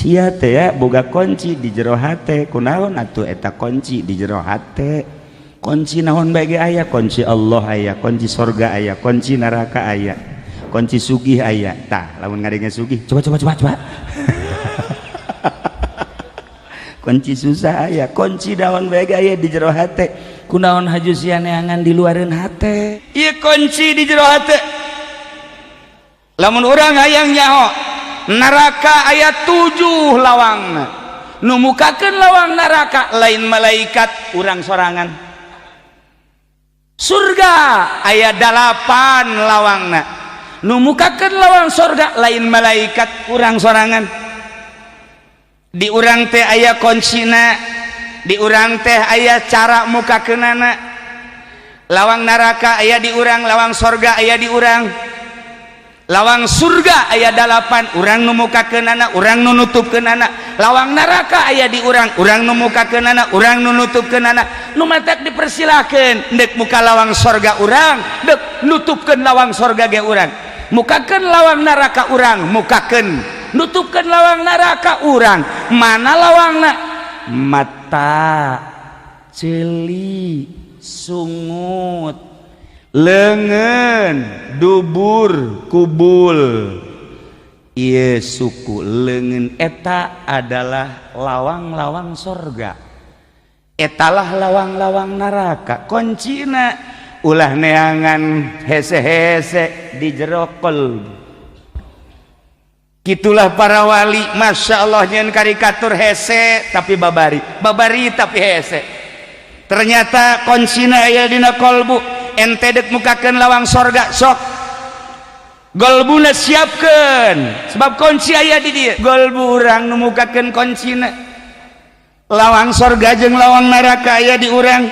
sia teh ya boga kunci di jero hate kunaon atuh eta kunci di jero hate kunci naon bae ge aya kunci Allah aya kunci surga aya kunci neraka aya kunci sugih aya tah lamun ngadengen sugih coba kunci susah aya kunci naon bae ge aya di jero hate kunaon haju sia neangan di luareun hate ieu kunci di jero hate lamun urang hayang nyaho neraka ayat 7 lawangna nu mukakeun lawang neraka lain malaikat urang sorangan surga ayat 8 lawangna nu mukakeun lawang surga lain malaikat urang sorangan di urang teh aya kuncina di urang teh aya cara mukakeunana lawang neraka aya di urang lawang surga aya di urang lawang surga aya 8 urang nu mukakeunana urang nu nutupkeunana lawang neraka aya di urang nu mukakeunana urang nu nutupkeunana nu matak dipersilakeun deuk muka lawang surga urang deuk nutupkeun lawang surga ge urang mukakeun lawang neraka urang mukakeun nutupkeun lawang neraka urang mana lawangna mata ceuli sungut lengan dubur kubul ieu suku lengan eta adalah lawang-lawang surga etalah lawang-lawang neraka kuncina ulah neangan hese-hese di jero qalb gitulah para wali Masya Allah nyen karikatur hese tapi babari tapi hese ternyata kuncina aya dina qalbu ente dek mukakeun lawang sorga sok golbuna siapkeun sebab kunci aya di dieu golbu urang nu mukakeun kuncina lawang sorga jeung lawang neraka aya di urang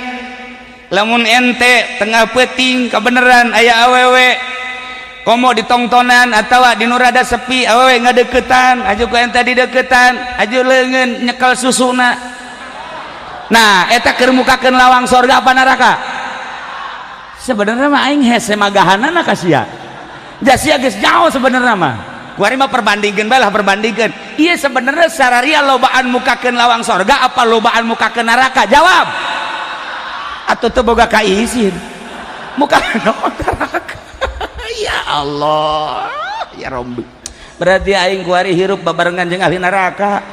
lamun ente tengah peuting kabeneran aya awewe komo ditongtonan atawa di nu rada sepi awewe ngadeuketan aju ku ente dideuketan aju leungeun nyekel susuna nah eta keur mukakeun lawang sorga apa neraka sebenarnya mah aing hese magahanana ka sia sia geus jauh sebenarnya mah kuari mah perbandingkeun bae lah perbandingkeun ieu sebenarnya sararia lobaan mukakeun lawang sorga apa lobaan mukakeun neraka jawab atuh teu boga kaisin mukakeun neraka ya Allah ya Rabbi berarti aing kuari hirup babarengan jeung ahli neraka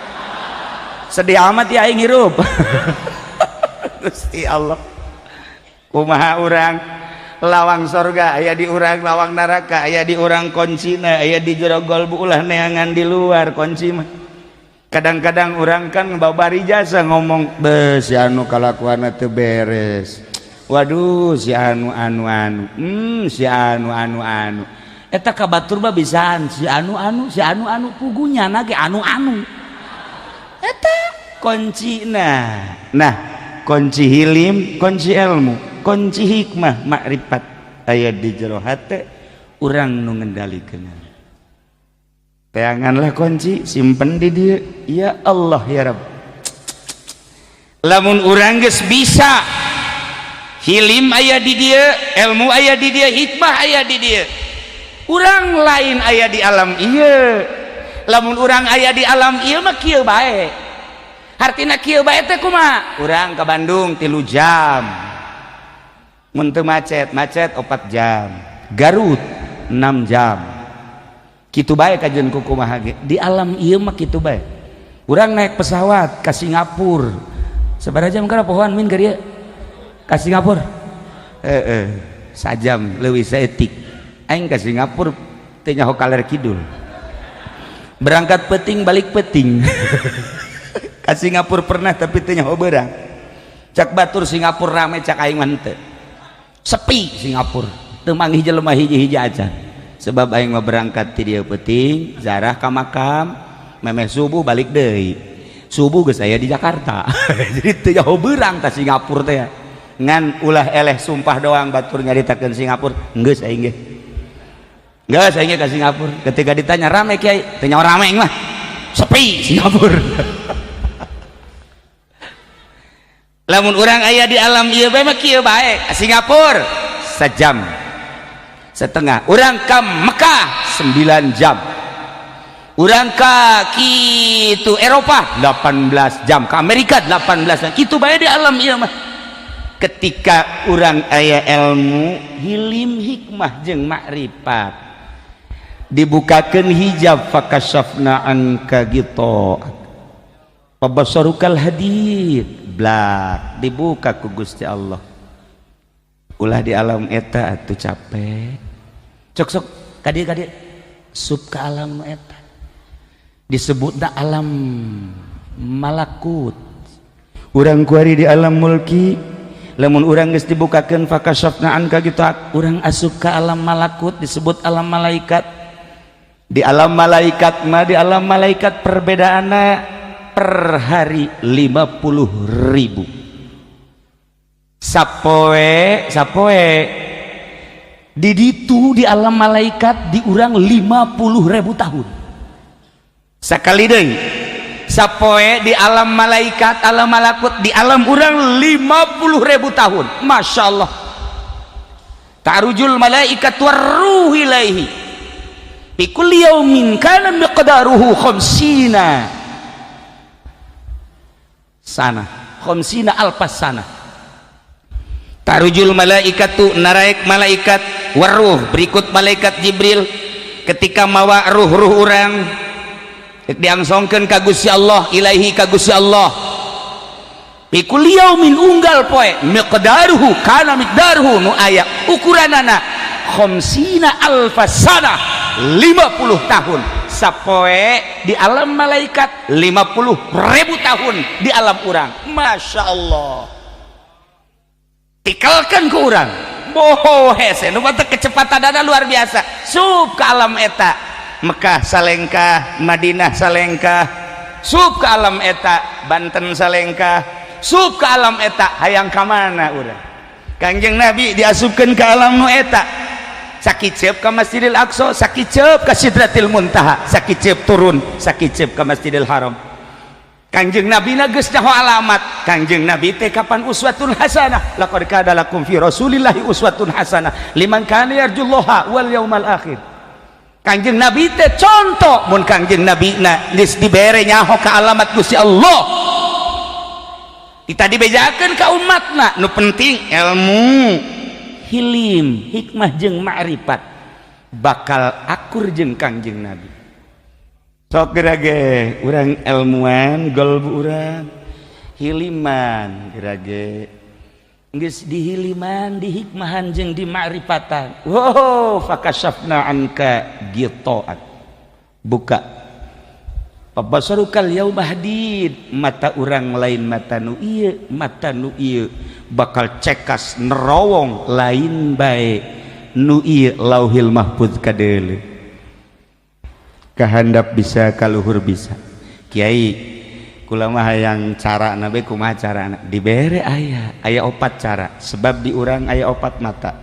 sedih amat ya aing hirup Gusti Allah kumaha urang lawang surga aya di urang lawang neraka aya di urang kuncina aya di jero qalbu ulah neangan di luar kunci mah kadang-kadang urang kan babari jasa ngomong beuh si anu kalakuanna teu beres waduh si anu si anu eta kabatur mah bisaan si anu pugunya ge anu eta kuncina nah kunci hilim kunci ilmu kunci hikmah makrifat aya di jero hate urang nu ngendalikeun peanganlah kunci simpen di dieu ya Allah ya Rabb lamun urang geus bisa hilim aya di dieu ilmu aya di dieu hikmah aya di dieu urang lain aya di alam ieu lamun urang aya di alam ieu mah kieu bae hartina kieu bae teh kumaha urang ka Bandung 3 jam mun teu macet 4 jam Garut 6 jam kitu bae kajeun kumaha ge di alam ieu mah kitu bae urang naik pesawat ka Singapura sabaraha jam kana pohoan min ka dieu ka Singapura sajam leuwih saeutik aing ka Singapura teu nyaho kaler kidul berangkat peuting balik peuting ka Singapura pernah tapi teu nyaho beurang cak batur Singapura rame cak aing mah teu sepi Singapura teu manggih jelema hiji-hiji aja sebab aing mah berangkat ti dieu peuting zarah ka makam memeh subuh balik deui subuh geus aya di Jakarta jadi teu nyaho beurang ka Singapura teh ngan ulah eleh sumpah doang batur nyaritakeun Singapura geus aing ge geus aing ka Singapura ketika ditanya rame kiai teu nyaho rame mah sepi Singapura lamun urang aya di alam ieu bae mah kieu bae Singapura sejam setengah urang ka Mekah 9 jam urang ka kitu Eropa 18 jam, ke Amerika 18 jam, kitu bae di alam ieu mah. Ketika urang aya ilmu, hilim, hikmah jeung makrifat, dibukakeun hijab, fakashafna anka ghita'ak fabasarukal hadid, blak dibuka ku Gusti Allah. Ulah di alam eta atuh capek. Sok kadieu sub ka alam nu eta. Disebutna alam malakut. Urang kuari di alam mulki, lamun urang geus dibukakeun fakashafna anka ghita'ak, urang asup ka alam malakut, disebut alam malaikat. Di alam malaikat mah, di alam malaikat perbedaanna per hari 50.000. Sapoe di ditu di alam malaikat di urang 50.000 tahun. Sakali deui, sapoe di alam malaikat, alam malakut, di alam urang 50.000 tahun. Masya Allah. Ta'rujul malaikat warruh ilaihi fi kulli yaumin kana miqdaruhu 50 sana, 50 alfas sana. Tarujul malaikatu, naraik malaikat, waruh berikut malaikat Jibril ketika mawa ruh urang diangsongkeun ka Gusti Allah, ilaahi ka Gusti Allah. Fi kulli yaumin unggal poe, miqdaruhu kana miqdaruhu nu aya ukuranana 50 alfas sana, 50 tahun. Sapoe di alam malaikat, 50.000 tahun di alam urang. Masya Allah. Tikalkan ke urang, boho hese nu batu kecepatan dana luar biasa. Sub ke alam eta, Mekah salengkah, Madinah salengkah. Sub ke alam eta, Banten salengkah. Sub ke alam eta, hayang ka mana urang? Kangjeng Nabi diasupkeun ke alam nu eta. Sakicep ke Masjidil Aqsa, sakicep ke Sidratil Muntaha, sakicep turun, sakicep ke Masjidil Haram. Kanjeng Nabi na geus nyaho alamat. Kanjeng Nabi teh kapan uswatun hasanah, laqad kana lakum fi rasulillahi uswatun hasanah liman kana yarjullaha wal yaumal akhir. Kanjeng Nabi teh contoh, mun Kanjeng Nabi na geus dibere nyaho ka alamat Gusti Allah, kita dibejakeun ka umatna. Nu penting ilmu, hilim, hikmah jeung ma'rifat bakal akur jeung Kanjeng Nabi. Sok gerage urang ilmuwan, golbu urang hiliman gerage geus dihiliman, dihikmahan jeung di ma'rifatan. Wow, fakashafna anka ghita'ak, buka pabasarukal yauma hadid, mata urang lain mata nu ieu, mata nu ieu bakal cekas nerowong lain bae nu ieu lauhil mahfuz kadeuleu. Kahandap bisa, kaluhur bisa. Kiai kula mah hayang carana bae kumaha carana, dibere aya 4 cara. Sebab di urang aya 4 mata.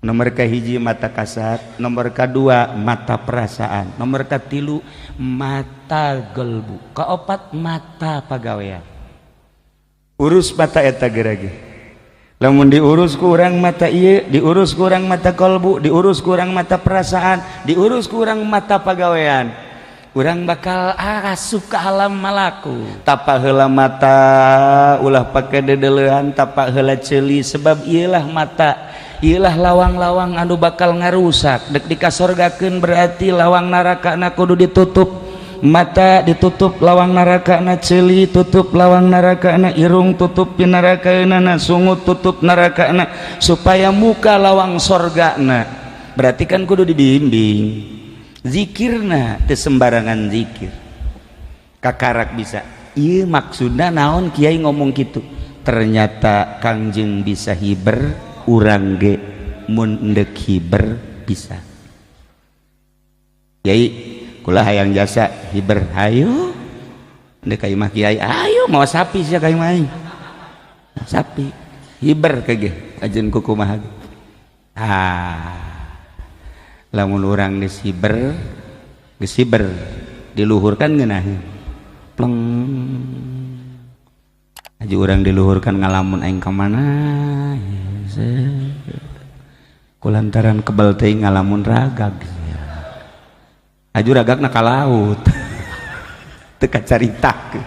Nomor kahiji mata kasat, nomor kedua mata perasaan, nomor katilu mata gelbu, kaopat mata pagawean. Urus mata eta gerage. Lamun diurus ku urang mata ieu, diurus ku urang mata kolbu, diurus ku urang mata perasaan, diurus ku urang mata pagawean, urang bakal asup ka alam malaku. Tapak heula mata ulah pake dedeleuhan, tapak heula ceuli, sebab ieulah mata, ieulah lawang-lawang anu bakal ngarusak. Dek dikasorgakeun berarti lawang narakana kudu ditutup. Mata ditutup lawang narakana ceuli, tutup lawang narakana irung, tutup pinarakaeunana sungut, tutup narakana supaya muka lawang sorgana. Berarti kan kudu dibimbing zikirna, teu sembarangan zikir. Kakarak bisa ieu maksudna naon kiai ngomong kitu. Ternyata Kangjeng bisa hiber, urang ge mun endek hiber bisa. Kiai kula hayang jasa hiber, hayu ndek ka imah kiai, ayo mau sapi sia ka imah sapi hiber kage ajeun ku kumaha. Lamun urang geus hiber diluhurkan ngeunaheun pleng, aju urang diluhurkan ngalamun aing ka mana kulantaran kebal teuing ngalamun ragag. aju ragakna ka laut teka caritakeun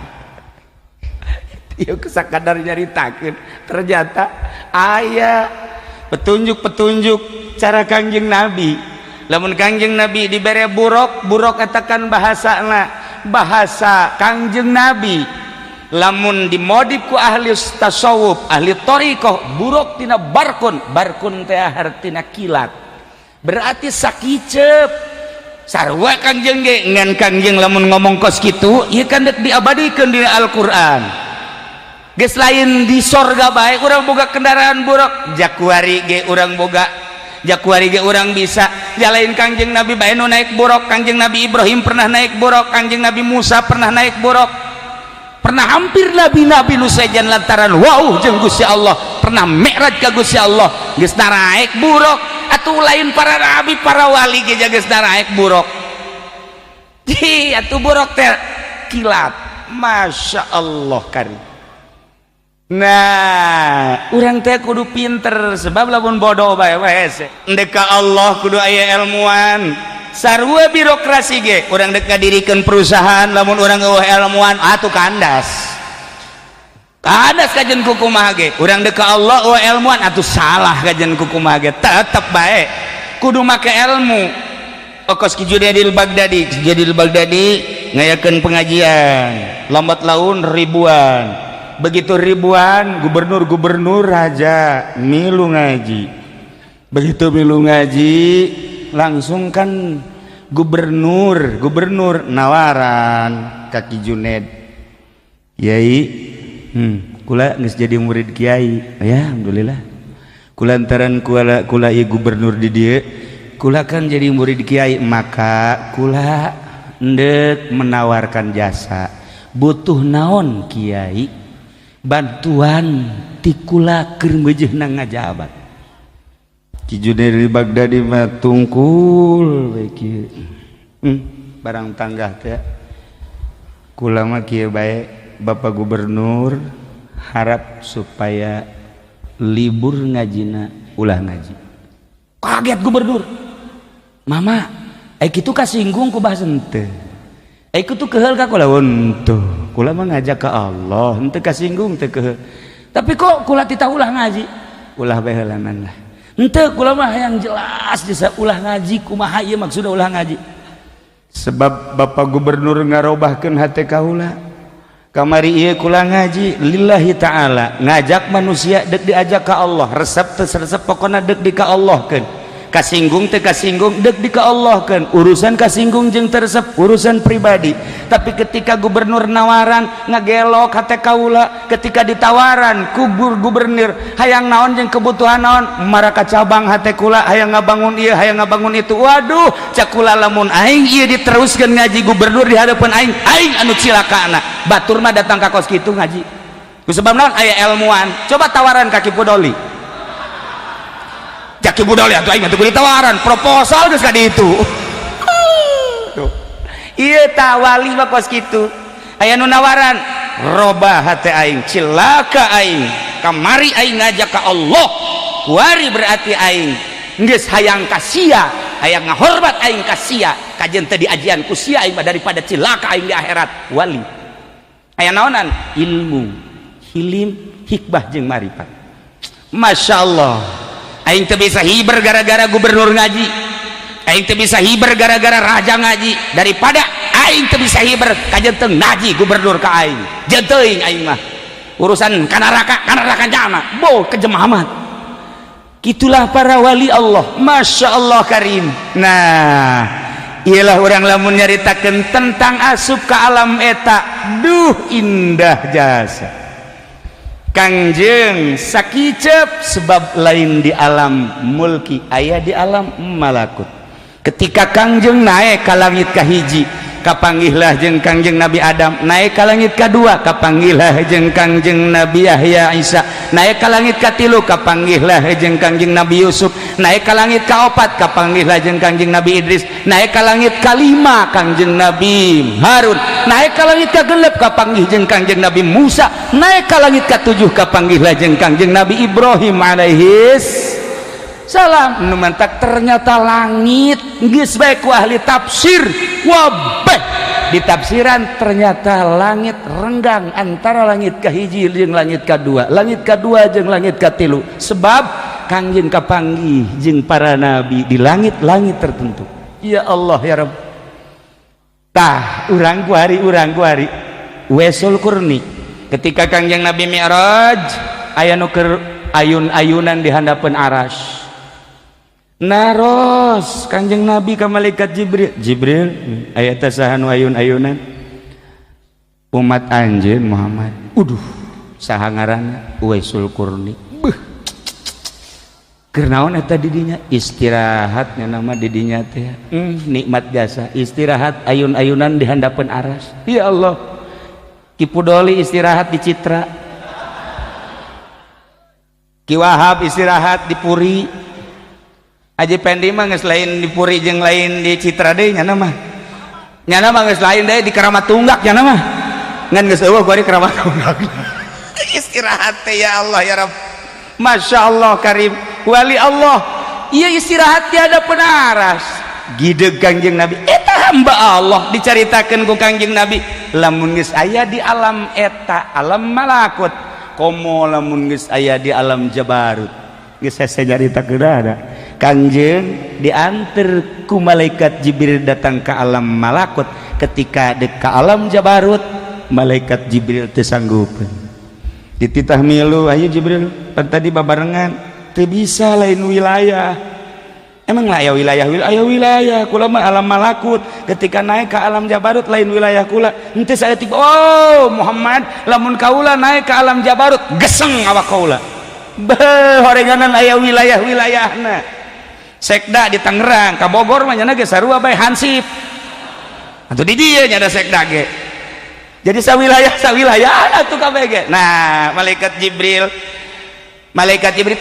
ieu sakadar nyaritakeun ternyata aya petunjuk-petunjuk cara Kangjeng Nabi. Lamun Kangjeng Nabi dibere buruk katakan bahasa Kangjeng Nabi. Lamun dimodif ku ahli tasawuf, ahli thariqah, buruk tina barkun teh artina kilat. Berarti sakicep. Sarua Kangjeng ge ngan Kangjeng lamun ngomong kos kitu, ieu kan dek diabadikeun di Al-Qur'an. Geus lain di sorga bae urang boga kendaraan buruk, jakuari ge urang boga, jakuari ge urang bisa. Jalain Kangjeng Nabi bae nu naik buruk, Kangjeng Nabi Ibrahim pernah naik buruk, Kangjeng Nabi Musa pernah naik buruk. Pernah hampir nabi-nabi nu sejan lantaran wauh jeung Gusti Allah, pernah mi'raj ka Gusti Allah, geus naik buruk. Atuh lain para nabi, para wali ge geus naik buruk. Ji atuh buruk teh kilat. Masya Allah karim. Nah, urang teh kudu pinter sebab lamun bodoh bae hese. Endek ka Allah kudu aya ilmuwan. Sarua birokrasi ge urang dek ngadirikeun perusahaan lamun urang eueuh ilmuwan atuh kandas. Kandas kajen ku kumaha ge. Urang dek ka Allah eueuh ilmuwan atuh salah kajen ku kumaha ge. Tetep bae kudu make ilmu. Okos Ki Junaidil Baghdadi ngayakeun pengajian. Lambat laun ribuan. Begitu ribuan gubernur raja milu ngaji. Begitu milu ngaji langsung kan gubernur nawaran Kaki Junaid, Yai kula geus jadi murid kiai. Ya alhamdulillah kulantaran kula ieu gubernur di dieu kula kan jadi murid kiai, maka kula endek menawarkan jasa. Butuh naon kiai? Bantuan tikula keur meujeuhna ngajabat. Ki Junaidil Baghdadi mah tungkul bae kieu. Barang tangga teh kula mah kieu bae Bapak Gubernur harap supaya libur ngajina ulah ngaji. Kaget gubernur. Mama, ai kitu kasinggung ku bahasan teu. Ai kitu keheul ka kula henteu. Kula mah ngajak ka Allah, henteu kasinggung teu keheul. Tapi kok kula tita ulah ngaji? Ulah bae heulanan lah. Henteu kula mah hayang jelas desa ulah ngaji kumaha ieu maksudna ulah ngaji. Sebab Bapak Gubernur ngarobahkeun hate kaula. Kamari ieu kula ngaji lillahi taala, ngajak manusia dek diajak ka Allah, resep teu resep pokona dek di ka Allahkeun. Kasinggung teu kasinggung dek di ka Allahkeun. Urusan kasinggung jeung teresep urusan pribadi. Tapi ketika gubernur nawaran ngagelok hate kaula, ketika ditawaran ku gubernur hayang naon jeung kebutuhan naon, maraka cabang hate kula hayang ngabangun ieu hayang ngabangun itu. Waduh, cak kula lamun aing ieu diteruskeun ngaji gubernur di hadapan aing anu cilakana. Batur mah datang ka kos kitu ngaji. Ku sebab naon aya ilmuwan. Coba tawaran Kaki Budoli. Kaki Budoli atuh aing atuh ditawaran proposal geus ka ditu. Ieu tah wali mah kos kitu. Aya nu nawaran, robah hate aing, cilaka aing. Kamari aing ngajak ka Allah. Kuari berarti aing geus hayang ka sia, hayang ngahormat aing ka sia. Kajen teh diajian ku sia aing daripada cilaka aing di akhirat. Wali. Aya naonan? Ilmu, hilim, hikmah jeung marifat. Masya Allah. Aing teu bisa hiber gara-gara gubernur ngaji, aing teu bisa hiber gara-gara raja ngaji, daripada aing teu bisa hiber kajen teu ngaji gubernur ka aing. Jeung teuing aing mah urusan kanaraka jama boh kejemamat. Kitulah para wali Allah. Masya Allah karim. Nah, ialah orang lamun nyaritakeun tentang asup ka alam eta, duh indah jasa. Kangjeng sakicep sebab lain di alam mulki aya di alam malakut. Ketika Kangjeng naik ka langit kahiji, kapanggihlah jeung Kangjeng Nabi Adam. Naik ka langit kadua, kapanggihlah jeung Kangjeng Nabi Yahya Isa. Naik ka langit katilu, kapanggihlah jeung Kangjeng Nabi Yusuf. Naik ka langit kaopat, kapanggihlah jeung Kangjeng Nabi Idris. Naik ka langit kalima, Kangjeng Nabi Harun. Naik ka langit kagenep, kapanggih jeung Kangjeng Nabi Musa. Naik ka langit katujuh, kapanggihlah jeung Kangjeng Nabi Ibrahim alaihis. salam nu mantak ternyata langit geus bae ku ahli tafsir wabeh di tafsiran ternyata langit renggang antara langit kahiji jeung langit kadua jeung langit katilu sebab Kangjeng kapanggih jeung para nabi di langit-langit tertentu. Ya Allah ya Rabb. Tah urang kuari Wesul Kurni ketika Kangjeng Nabi Mi'raj aya nu keur ayun-ayunan di handapeun aras. Naros Kangjeng Nabi ka malaikat Jibril aya teh saha nu ayun-ayunan umat anjeun Muhammad. Saha ngaranna Wesul Kurni. Keur naon eta di dinya istirahatnya nama di dinya teh nikmat jasa istirahat ayun-ayunan di handapeun aras. Ya Allah Ki Pudoli istirahat di Citra, Ki Wahab istirahat di Puri, Haji Pendi mah geus lain di Puri jeung lain di Citra deui nya mah. Nya mah geus lain deui di Keramat Tunggak nya mah. Ngan geus eueuh ku di Keramat Tunggak. Istirahat teh ya Allah ya Rabb. Masya Allah karim wali Allah iya istirahat tiada penaras gideg Kangjeng Nabi eta hamba Allah dicaritakeun ku Kangjeng Nabi lamun geus aya di alam eta alam malakut komo lamun geus aya di alam jabarut geus hese nyaritakeun ada Kangjeng diantar ku malaikat Jibril datang ke alam malakut ketika dek ka alam jabarut malaikat Jibril teu sanggupeun dititah milu ayo Jibril pan tadi babarengan teu bisa lain wilayah emang lah aya wilayah kula mah alam malakut ketika naik ke alam jabarut lain wilayah kula henteu saya tiba oh Muhammad lamun kaula naik ke alam jabarut geseng awak kaula beuh horenganan aya wilayahna sekda di Tangerang ka Bogor mah nya ge sarua bae hansip atuh di dieu nya ada sekda ge jadi sawilayah atuh kabeh ge. Nah, malaikat Jibril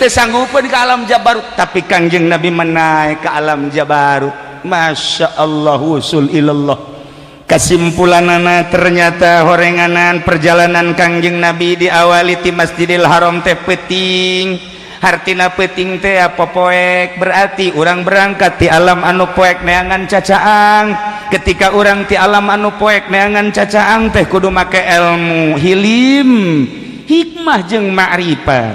teh sanggupeun ke alam jabarut tapi Kangjeng Nabi menaik ke alam jabarut. Masya Allah usul ilallah. Kesimpulanana ternyata horenganan perjalanan Kangjeng Nabi diawali ti Masjidil Haram teh peuting. Hartina peuting teh apa poek berarti urang berangkat ti alam anu poek neangan cacaang. Ketika orang ti alam anu poek neangan cacaang teh kudu make ilmu hilim hikmah jeung ma'rifat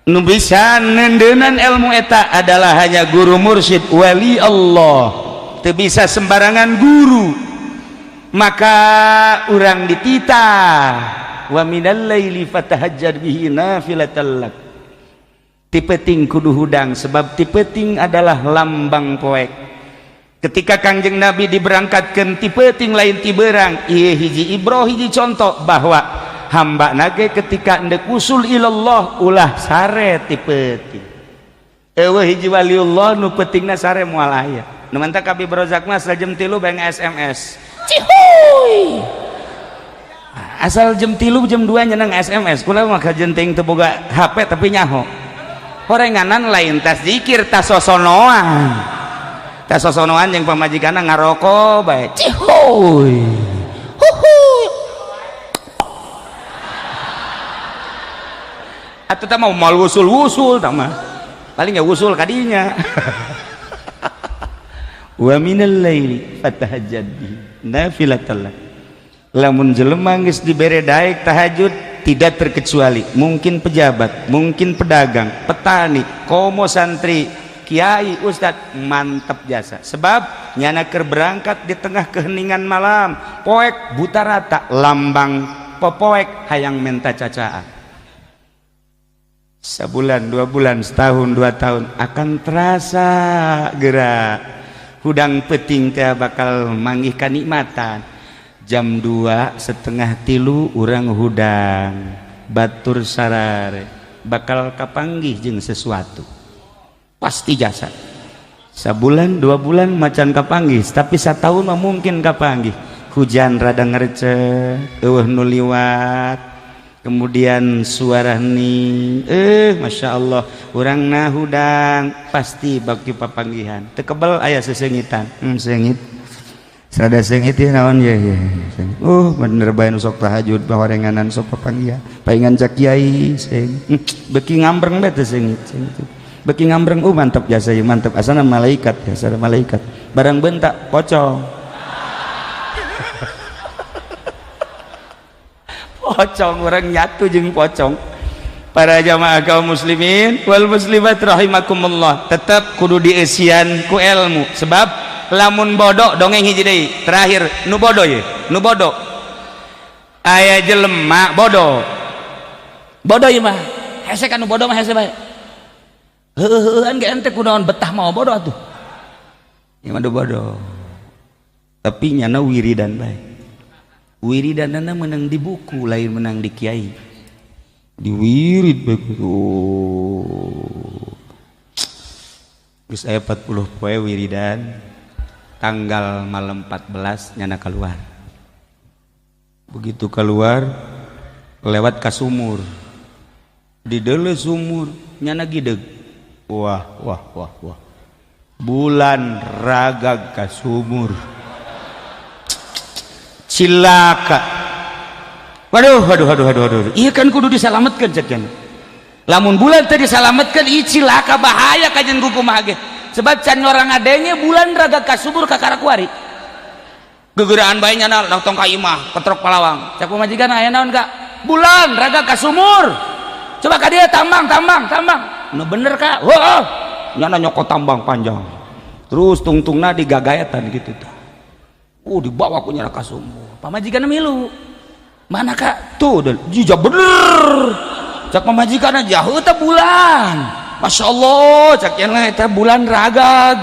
nu bisa nendeunan ilmu eta adalah hanya guru mursyid wali Allah teu bisa sembarangan guru maka urang dititah wa minal laili fatahajjar bihi nafilatan lak ti peuting kudu hudang sebab ti peuting adalah lambang poek. Ketika Kangjeng Nabi diberangkatkeun ti peuting lain ti beurang ieu hiji ibroh hiji contoh bahwa hamba nage ketika endek usul ilallah ulah sare ti peuting eueuh hiji waliullah nu peutingna sare moal aya nu mantap Abi Brozak mah jam 3 bang SMS cihuy asal jam 3 jam 2 nyeneng SMS kula mah kajenting teu boga HP tapi nyaho horenganan lain tas zikir tas sosonoan sosonoan yang pamajikanna ngarokok bae cihuy huhuy atuh teh mah mal wusul tah mah paling ya wusul kadinya wa minal laili fatahajjad bihi nafilatan lak lamun jelema geus dibere daek tahajud tidak terkecuali mungkin pejabat mungkin pedagang petani komo santri kiai ustad mantap jasa sebab nyana keur berangkat di tengah keheningan malam poek buta rata lambang popoek hayang menta cacaan sebulan 2 bulan setahun 2 tahun akan terasa gerak hudang peuting teh bakal manggih kanikmatan jam 2:30 urang hudang batur sarare bakal kapanggih jeung sesuatu pasti jasa sebulan 2 bulan macan kapanggih tapi satahun mah mungkin kapanggih hujan rada ngerecek eueuh nu liwat kemudian suara hening Masya Allah urang na hudang pasti baki papanggihan teu kebel aya sesengitan sengit sada sengit ieu naon ya bener bae nu sok tahajud bahorenganan sok papanggihan paingan cak kiai seng beuki ngambreng bae teh sengit beki ngambreng mantap jasa ya mantap asana malaikat ya asana malaikat barang bentak pocong pocong orang nyatu jeung pocong. Para jamaah kaum muslimin wal muslimat rahimakumullah tetap kudu dieusian ku ilmu sebab lamun bodoh dongeng hiji deui terakhir nu bodoh ye nu bodoh aya jelema bodoh ieu mah hese kan nu bodoh mah hese bae heuheuan ge ente kunaon betah mau bodoh atuh ieu mah bodoh tapi nyana wiridan bae wiridanana menang di buku lain menang di kiai diwirid begitu geus aya 40 poe wiridan tanggal malam 14 nyana keluar begitu keluar lewat ka sumur di deuleu sumur nyana gideg wah bulan ragag ka sumur cilaka. Waduh, iya kan kudu diselamatkan cekan. Lamun bulan tadi diselamatkan, iya cilaka bahaya kajian kukumaha ge. Sebab can orang adanya bulan raga kasubur ka karakuari. Gegeraan bae nyana langsung ka imah, ketrok palawang. Cak pamajikan aya naon ka? Bulan raga kasumur. Coba ka dia tambang. Nu bener ka? Heuh. Nyana nyokot tambang panjang. Terus tungtungna digagaetan gitu tah. Dibawa ku nyana kasumur. Pamajikan milu. Mana kak tuh jija bener cak pemajikan aja heuh bulan masya Allah cak yana eta bulan ragag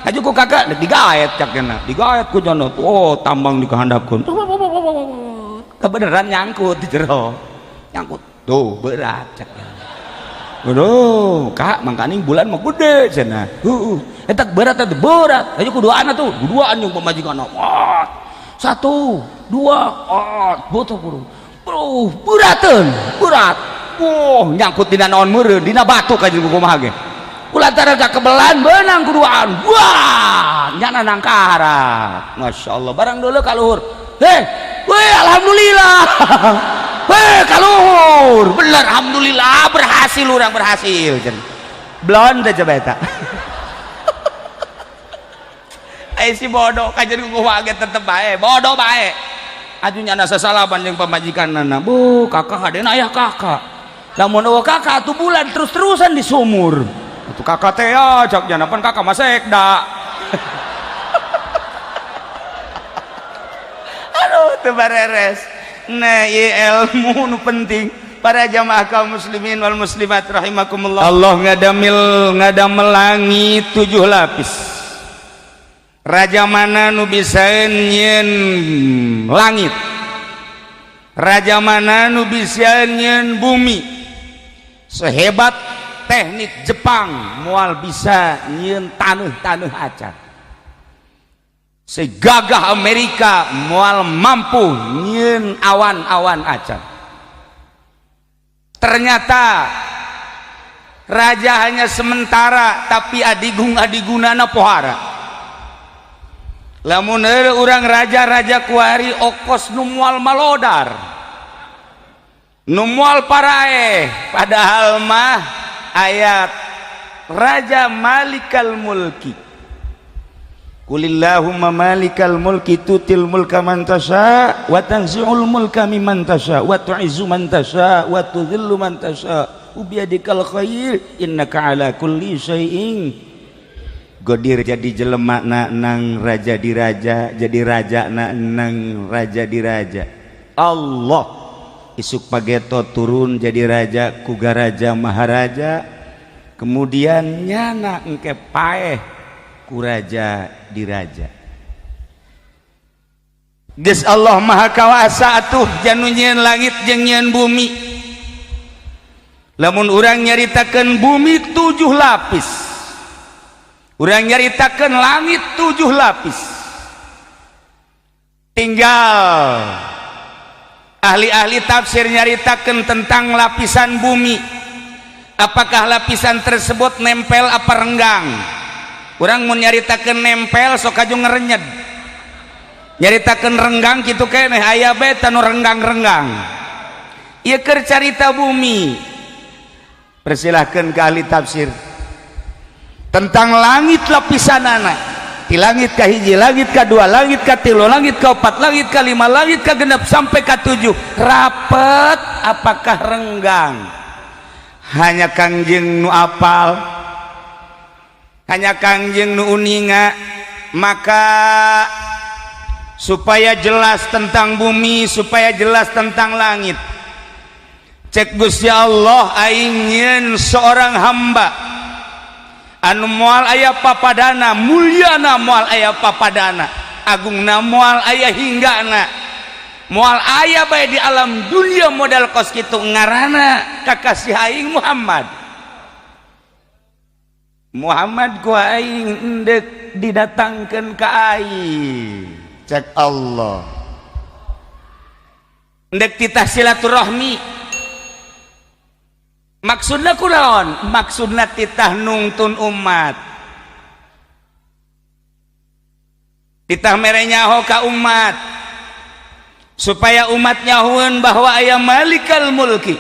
aja ku kakak digaet cak yana digaet ku jono tambang dikehandapkeun kebeneran nyangkut di jero nyangkut tuh berat cak yana aduh kak mangkaning bulan mah gede cenah eta berat aja kuduaan tuh kuduaan yang pemajikan 1, 2, butuh bro berat nyangkut dina naon meureun dina batu ka jeung kumaha ge kulantaran kakebelan beunang kuduaan wah nyana nangkara masyaallah barang deuleu ka luhur alhamdulillah ka luhur bener alhamdulillah berhasil urang berhasil blon teh coba eta si bodoh kajian kumaha ge tetep bae bodoh bae aju nyana sasalaban jeung pamajikanna bu kakak hadena aya kakak lamun eueuh kakak atuh bulan terus-terusan di sumur atuh kakak teh ya cak nyana pan kakak mah sekda aduh teu bareres nah ieu ilmu nu penting para jamaah kaum muslimin wal muslimat rahimakumullah Allah ngadamel langit 7 lapis. Raja mana nu bisa nyen langit raja mana nu bisa nyen bumi sehebat teknik Jepang moal bisa nyen taneuh acan segagah Amerika moal mampu nyen awan-awan acan ternyata raja hanya sementara tapi adigunana pohara. Lamun urang raja kuari okos numual malodar numual parae padahal mah ayat raja malikal mulki kulillahumma malikal mulki tutil mulka man tasha wa tanzi'ul mulka mimman tasha wa tu'izzu man tasha wa tudhillu man tasha biyadikal khair innaka ala kulli syai'in godir jadi jelema nang raja diraja jadi raja nang raja diraja Allah isuk pageto turun jadi raja kuga raja maharaja kemudian nyana engke paeh ku raja diraja geus Allah maha kawasa atuh janu nyieun langit jeung nyieun bumi lamun urang nyaritakeun bumi 7 lapis urang nyaritakeun langit 7 lapis tinggal ahli-ahli tafsir nyaritakeun tentang lapisan bumi apakah lapisan tersebut nempel apa renggang urang mun nyaritakeun nempel sok aju ngerenyed nyaritakeun renggang kitu keneh aya bae tanu renggang-renggang ieu keur carita bumi persilahkeun ke ahli tafsir tentang langit lapisanana, di langit ka hiji, langit ka dua, langit ka tilu, langit ka opat, langit ka lima, langit ka genep sampai ka tujuh, rapet apakah renggang? Hanya Kangjeng nu apal, hanya Kangjeng nu uninga. Maka supaya jelas tentang bumi, supaya jelas tentang langit, cek Gusti Allah aing nyeun seorang hamba anu moal aya papadana, mulyana moal aya papadana, agungna moal aya hinggana, moal aya bae di alam dunia modal kos kitu, ngaranna kakasih aing Muhammad. Muhammad ku aing endek didatangkeun ka aing, cek Allah endek titah silaturahmi. Maksudna kunaon? Maksudna titah nungtun umat, titah mere nyaho ka umat supaya umat nyahueun bahwa aya malikal mulki,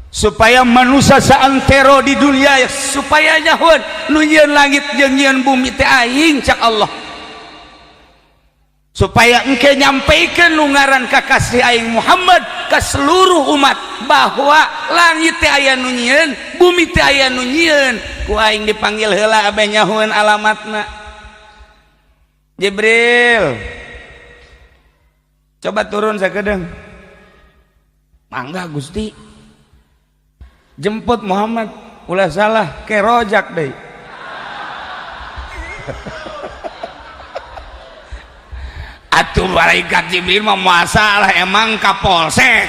supaya manusia saantero di dunia supaya nyahueun nu nyieun langit jeung nyieun bumi teh aing, cak Allah, supaya engke nyampaikan nu ngaran kakasih aing Muhammad ka seluruh umat bahwa langit teh aya nu nyieun, bumi teh aya nu nyieun. Ku aing dipanggil heula abeh nyahueun alamatna. Jibril, coba turun sakedeung. Mangga Gusti. Jemput Muhammad, ulah salah ke rojak deui. Atuh malaikat Jibril mah masalah emang kapolsek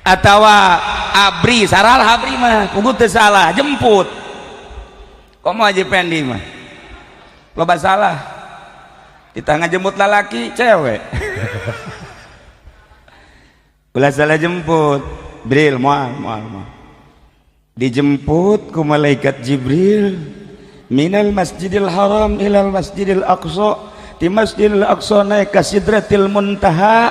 atawa abri, salah abri mah kudu teu salah jemput. Komo aja pendi mah loba salah, kita ngajemput lalaki cewek. Ulah salah jemput, Jibril moal dijemput ku malaikat Jibril minal masjidil haram ilal masjidil aqsa, di Masjidil Aqsa naik ka Sidratil Muntaha,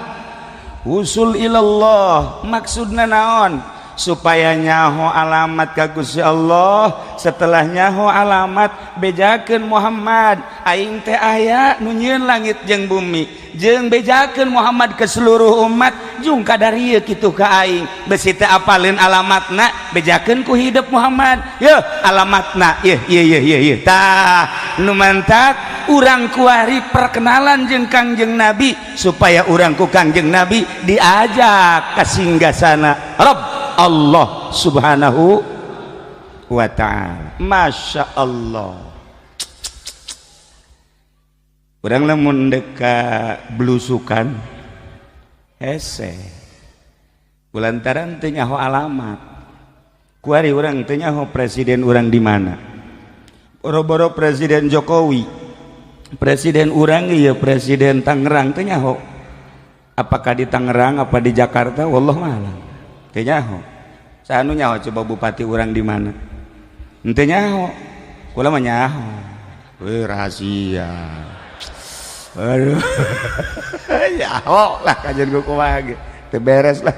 usul ilallah. Maksudna naon? Supaya nyaho alamat ka Gusti Allah, setelah nyaho alamat bejakeun Muhammad aing teh aya nu nyieun langit jeung bumi, jeung bejakeun Muhammad ke seluruh umat jung kadarieu kitu ka aing, besi teh apaleun alamatna bejakeun ku hidup Muhammad. Ye alamatna ye tah nu mantap urang kuari perkenalan jeung Kangjeng Nabi supaya urang ku Kangjeng Nabi diajak ka singgasana Rabb Allah subhanahu wa ta'ala. Masya Allah. Urang lamun deka belusukan hese kulantaran teu nyaho alamat, kuari urang teu nyaho presiden urang di mana. Boro-boro Presiden Jokowi, presiden urang ieu presiden Tangerang teu nyaho apakah di Tangerang apa di Jakarta, wallahu a'lam teu nyaho. Sanu nyaho coba bupati urang di mana? Henteu nyaho. Kula mah nyaho. Weh rahasia. Aduh. Nyaho lah kajen ku kumaha ge. Teu beres lah.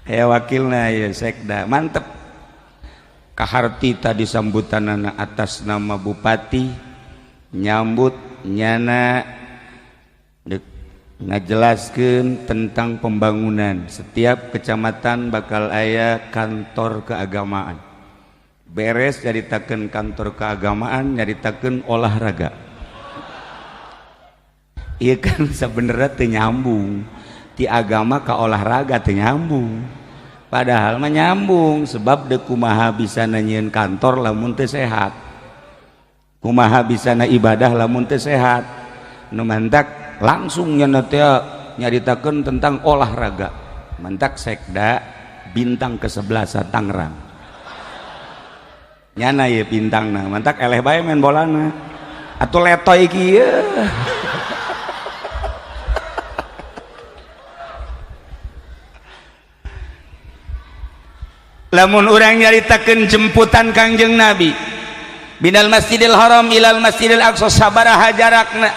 Ya wakilna ya sekda mantep. Kaharti tadi sambutanana atas nama bupati nyambut nyana ngajelaskeun tentang pembangunan. Setiap kecamatan bakal aya kantor keagamaan. Beres nyaritakeun kantor keagamaan, nyaritakeun olahraga. Ieu kan sebenarnya teu nyambung. Ti agama ka olahraga teu nyambung. Padahal mah nyambung sebab deuk kumaha bisa nyieun kantor lamun teu sehat. Kumaha bisa ibadah lamun teu sehat. Nu mantak langsung nyaritakeun tentang olahraga. Mantak sekda bintang ke-11 Tangerang. Nyana ye bintangna, mantak eleh bae main bolana. Atuh letoy kieu. Lamun urang nyaritakeun jemputan Kangjeng Nabi binal Masjidil Haram ilal Masjidil Aqsa sabaraha jarakna,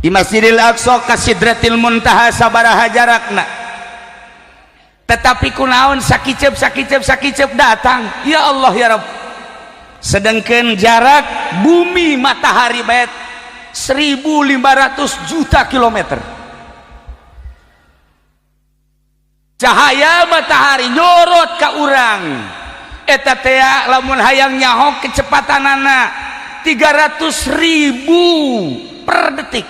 di Masjidil Aqsa ka Sidratil Muntaha sabaraha jarakna, tetapi kunaon sakicep datang, ya Allah ya Rabb. Sedangkan jarak bumi matahari baik 1.500 juta kilometer. Cahaya matahari nyorot ka urang eta teh lamun hayang nyahok kecepatanana 300.000 per detik.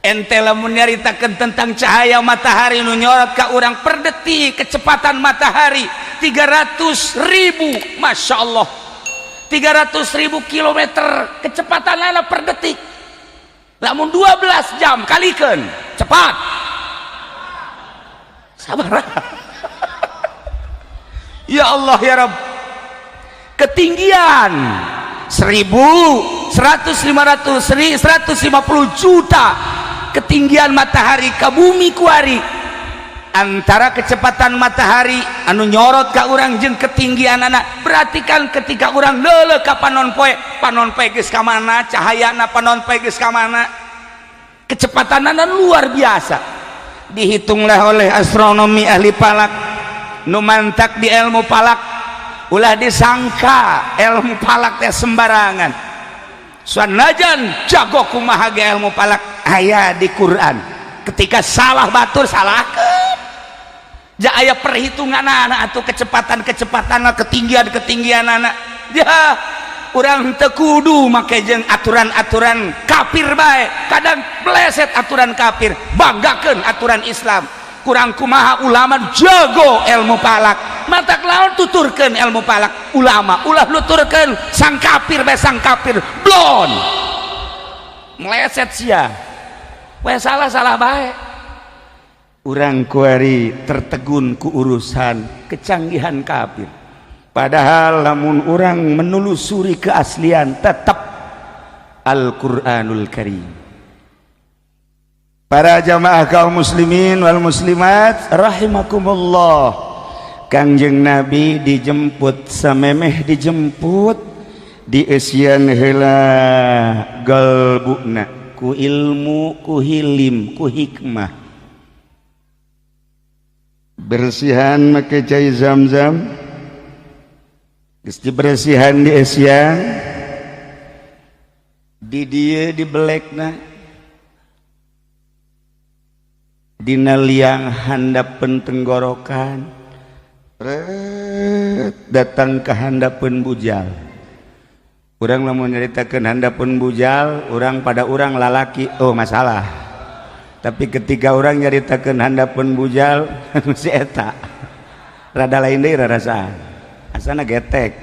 Ente lamun nyaritakeun tentang cahaya matahari nu nyorot ka urang per detik, kecepatan matahari 300.000, Masya Allah, 300.000 kilometer kecepatanana per detik. Lamun 12 jam kalikeun cepat sabar. Ya Allah ya Rabb, ketinggian 1.150 juta ketinggian matahari ka bumi kuari. Antara kecepatan matahari anu nyorot ka urang jeung ketinggian anak, berarti kan ketika urang leuleuh ka panon poe geus ka mana, cahayana panon poe geus ka mana, kecepatanana luar biasa. Dihitunglah oleh astronomi ahli palak nu mantak di ilmu palak, ulah disangka ilmu palak teh sembarangan. Sanajan jago kumaha ge ilmu palak aya di Quran, ketika salah batur salahkeun. Ja aya perhitungan anak atau kecepatan ketinggian anak, ya urang teu kudu make jeung aturan kafir bae. Kadang pleset aturan kafir, banggakeun aturan Islam. Kurang kumaha ulama jago ilmu palak, matak laon tuturkeun ilmu palak ulama, ulah nuturkeun sang kafir blon meleset sia we salah bae. Urang kuari tertegun ku urusan kecanggihan kafir, padahal lamun urang menelusuri keaslian tetap Al-Qur'anul Karim. Para jamaah kaum muslimin wal muslimat rahimakumullah, Kangjeng Nabi dijemput samemeh dijemput dieusian heula galbuna ku ilmu, ku hilim, ku hikmah. Bersihan make cai Zam-Zam, geus dibersihan dieusian di dieu dibelekna dina liang handapeun tenggorokan, datang ke handapeun bujal. Urang lamun nyaritakeun handapeun bujal, urang pada urang lalaki oh masalah. Tapi ketika orang nyaritakeun handapeun bujal si eta rada lain deui rarasaan, asana getek.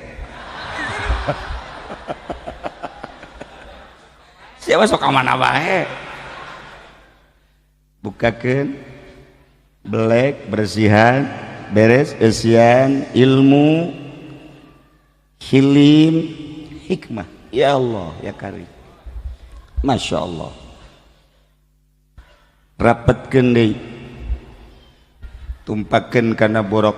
Siapa sok ka mana bae, bukakeun belek bersihan beres eusian ilmu hilim hikmah. Ya Allah ya Karim, Masya Allah. Rapatkeun deui, tumpakeun kana borok,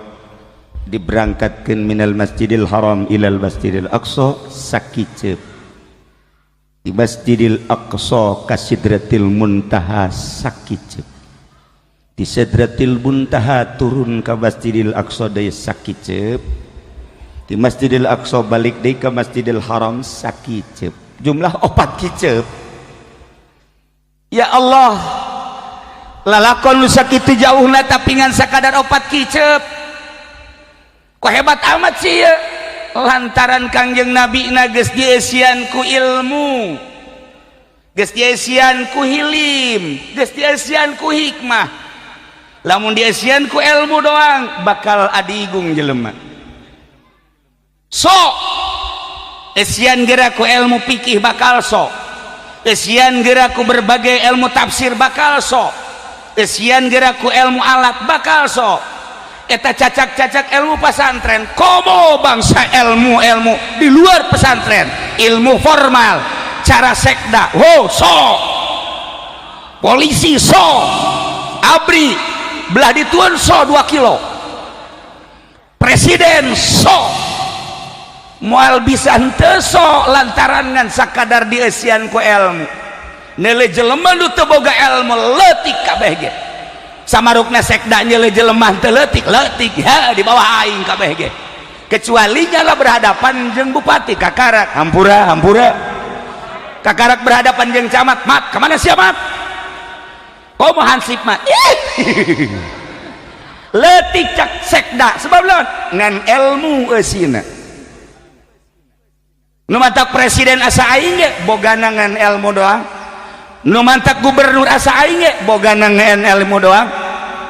diberangkatkeun minal masjidil haram ilal masjidil aqsa sakicep. Di masjidil aqsa ka sidratil muntaha sakicep. Di sidratil muntaha turun ka masjidil aqsa deui sakicep. Di masjidil aqsa balik deui ka masjidil haram sakicep. Jumlah 4 kicep. Ya Allah, lalakon nu sakitu jauhna tapi ngan sakadar 4 kicep, kok hebat amat sih ya. Lantaran Kangjeng Nabi na geus dieusian ku ilmu, geus dieusian ku hilim, geus dieusian ku hikmah. Lamun dieusian ku ilmu doang bakal adigung jelema. Sok eusian geura ku ilmu fikih bakal sok, eusian geura ku berbagai ilmu tafsir bakal sok, esian geraku ilmu alat bakal sok. Eta cacak-cacak ilmu pesantren komo bangsa ilmu di luar pesantren, ilmu formal cara sekda sok, polisi sok, abri belah dituan sok 2 kilo, presiden sok, moal bisa henteu sok lantaran ngan sakadar dieusian ku ilmu. Nele jelema nu teu boga ilmu leutik kabeh ge. samarukna sekda jelema teu leutik ya di bawah aing kabeh ge kecuali nyala berhadapan jeung bupati kakarak hampura kakarak berhadapan jeung camat mat kemana sia mat komo hansip mat leutik cak sekda sebab naon ngan ilmu eusina nu mantak presiden asa aing ge bogana ngan ilmu doang nu mantak gubernur asa aing ge bogana ngan ilmu doang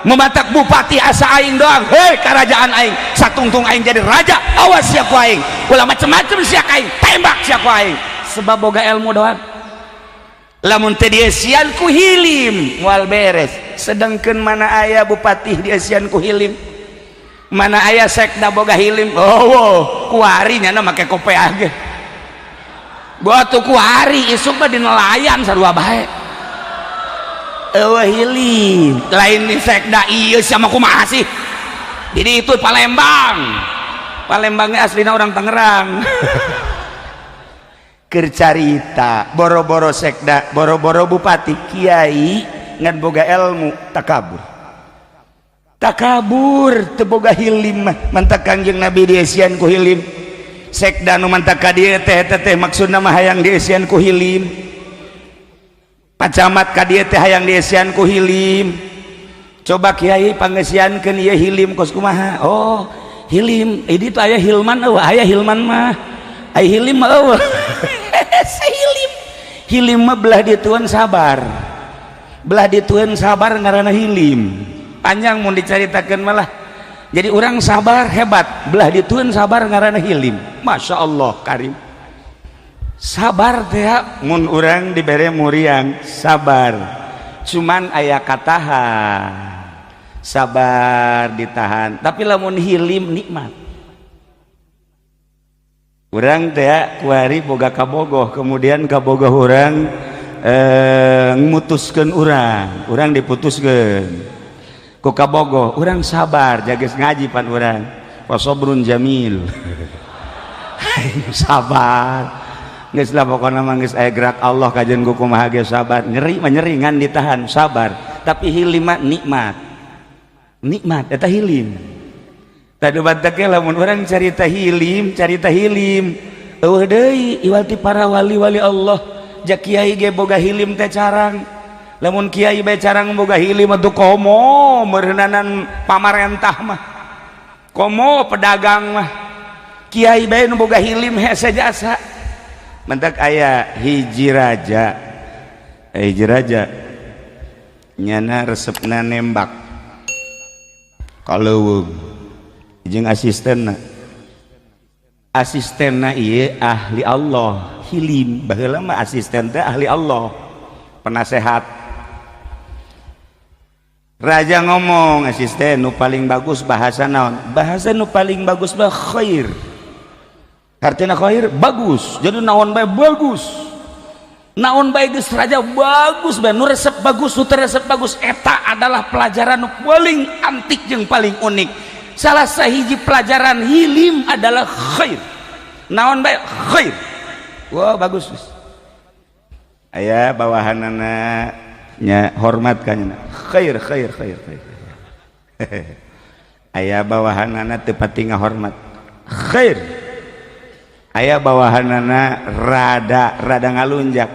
nu mantak bupati asa aing doang hei kerajaan aing satungtung aing jadi raja awas sia ku aing ulah macem-macem sia ka aing tembak sia ku aing sebab boga ilmu doang lamun teu dieusian ku hilim moal beres sedengkeun mana aya bupati dieusian ku hilim mana aya sekda boga hilim kuari nyana make kopea ge buat tuh kuari isuk mah di nelayan sarua bae eueuh hilim lain di sekda ieu sama kumaha sih jadi itu Palembangnya aslinya orang Tangerang kercarita boro-boro sekda boro-boro bupati kiai ngan boga ilmu takabur teu boga hilim mah mantak Kangjeng Nabi dieusian ku hilim sekda nu mantak ka dieu teh maksudna mah hayang dieusian ku hilim pacamat ka dieu teh hayang dieusian ku hilim coba kiai pangeusiankeun ieu hilim kos kumaha oh hilim ini tuh aya hilman eueuh aya hilman mah aya hilim mah eueuh hilim mah belah ditueun sabar ngaranna hilim panjang mun dicaritakeun malah jadi orang sabar hebat belah ditueun sabar ngaranna hilim Masya Allah karim sabar teh mun urang dibere muriang sabar cuman aya kataha sabar ditahan tapi lamun hilim nikmat urang teh kuari boga kabogoh kemudian kabogoh urang mutuskeun urang diputuskeun ku kabogoh urang sabar jages ngaji pan urang wasobrun jamil sabar geus lah pokona mah geus aya gerak Allah kajen ku kumaha ge sabar nyeri mah nyeri ngan ditahan sabar tapi hilim mah nikmat eta hilim tadi batak lamun urang carita hilim eueuh deui iwati para wali-wali Allah jak kiai ge boga hilim teh carang lamun kiai bae carang boga hilim atuh komo meureunanan pamarentah mah komo pedagang mah kiai bae nu boga hilim hese jasa mentak aya hiji raja nyana resepna nembak kaleuweung jeung asistenna ieu ahli Allah hilim baheula mah asisten teh ahli Allah penasehat raja ngomong asisten nu paling bagus bahasa naon bahasa nu paling bagus mah khair artinya khair bagus jadi naon bae bagus naon bae geus raja bagus bae nu resep bagus nu teu resep bagus eta adalah pelajaran nu paling antik jeung paling unik salah sahiji pelajaran hilim adalah khair naon bae khair wah bagus aya bawahanana nya hormat kanya khair aya bawahanana teu pati ngahormat khair aya bawahanana rada ngalunjak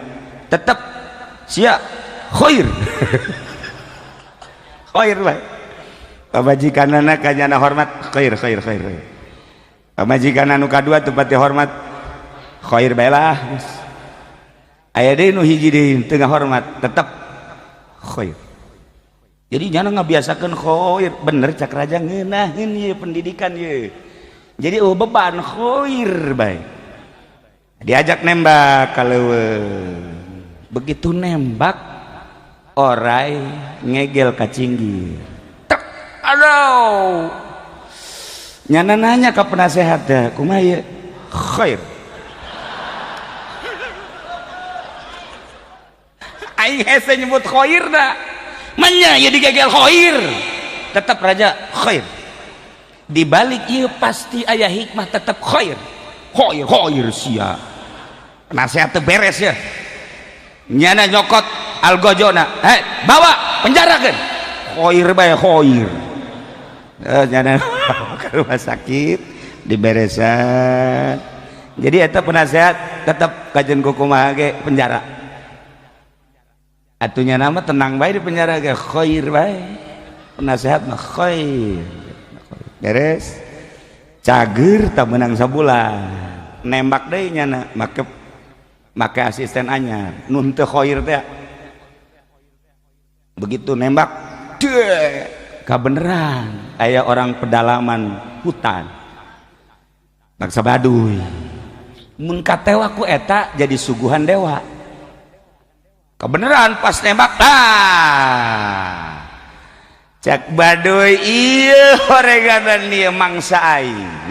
tetep sia khair bae pamajikanana kanyana hormat khair pamajikanana nu kadua teu pati hormat khair bae lah aya deui nu hiji deui teu ngahormat tetep khair jadi nyana ngabiasakeun khair bener cak raja ngeunaheun ieu pendidikan ieu jadi beban khair bae diajak nembak kaleuweung begitu nembak orai ngegel ka cinggir aduh nyana nanya ke penasehat dah kumaha ieu khair aing hese nyebut khair dah manya ya digegel khair tetap raja khair dibalik ieu pasti aya hikmah tetap khair sia penasehat teu beres ya nyana nyokot algojona bawa penjarakeun khoir bae khoir. Nyana ke rumah sakit diberesan. Jadi eta penasehat tetap kajen kumaha ge penjara. Atunya nama tenang bae di penjara ge khoir bae. Penasehat mah khoir. Beres. Cager tak menang sabulan. Nembak deui nyana make asisten anyar. Nun teu khoir teh. Begitu nembak, kebeneran aya orang pedalaman hutan bangsa Baduy mun katewa ku eta jadi suguhan dewa kebeneran pas nembak cak Baduy iya horeganan dia mangsa aing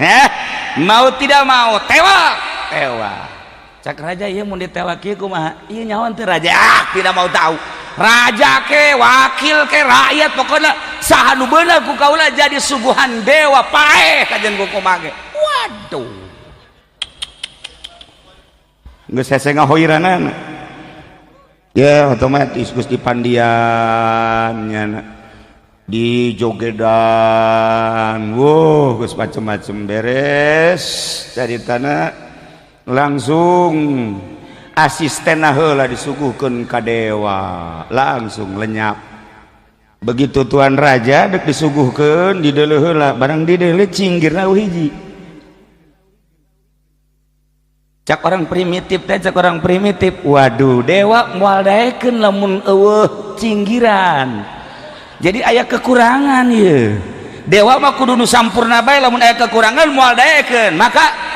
mau tidak mau tewa cak raja iya mun ditewa kieu kumaha ieu nyaon teh raja tidak mau tahu raja ke wakil ke rakyat pokoknya saha nu beunal ku kaula jadi suguhan dewa paeh kajen ku kumaha waduh geus hese ngahoiranana ya otomatis Gusti Pandian nyana di jogedan geus macem-macem beres caritana langsung asisten heula disuguhkeun ka dewa langsung lenyap begitu tuan raja dek disuguhkeun di deuleu heula barang di deuleu cinggirna hiji cak orang primitif waduh dewa moal daekeun lamun eueuh cinggiran jadi aya kekurangan ye dewa mah kudu nu sampurna bae lamun aya kekurangan moal daekeun maka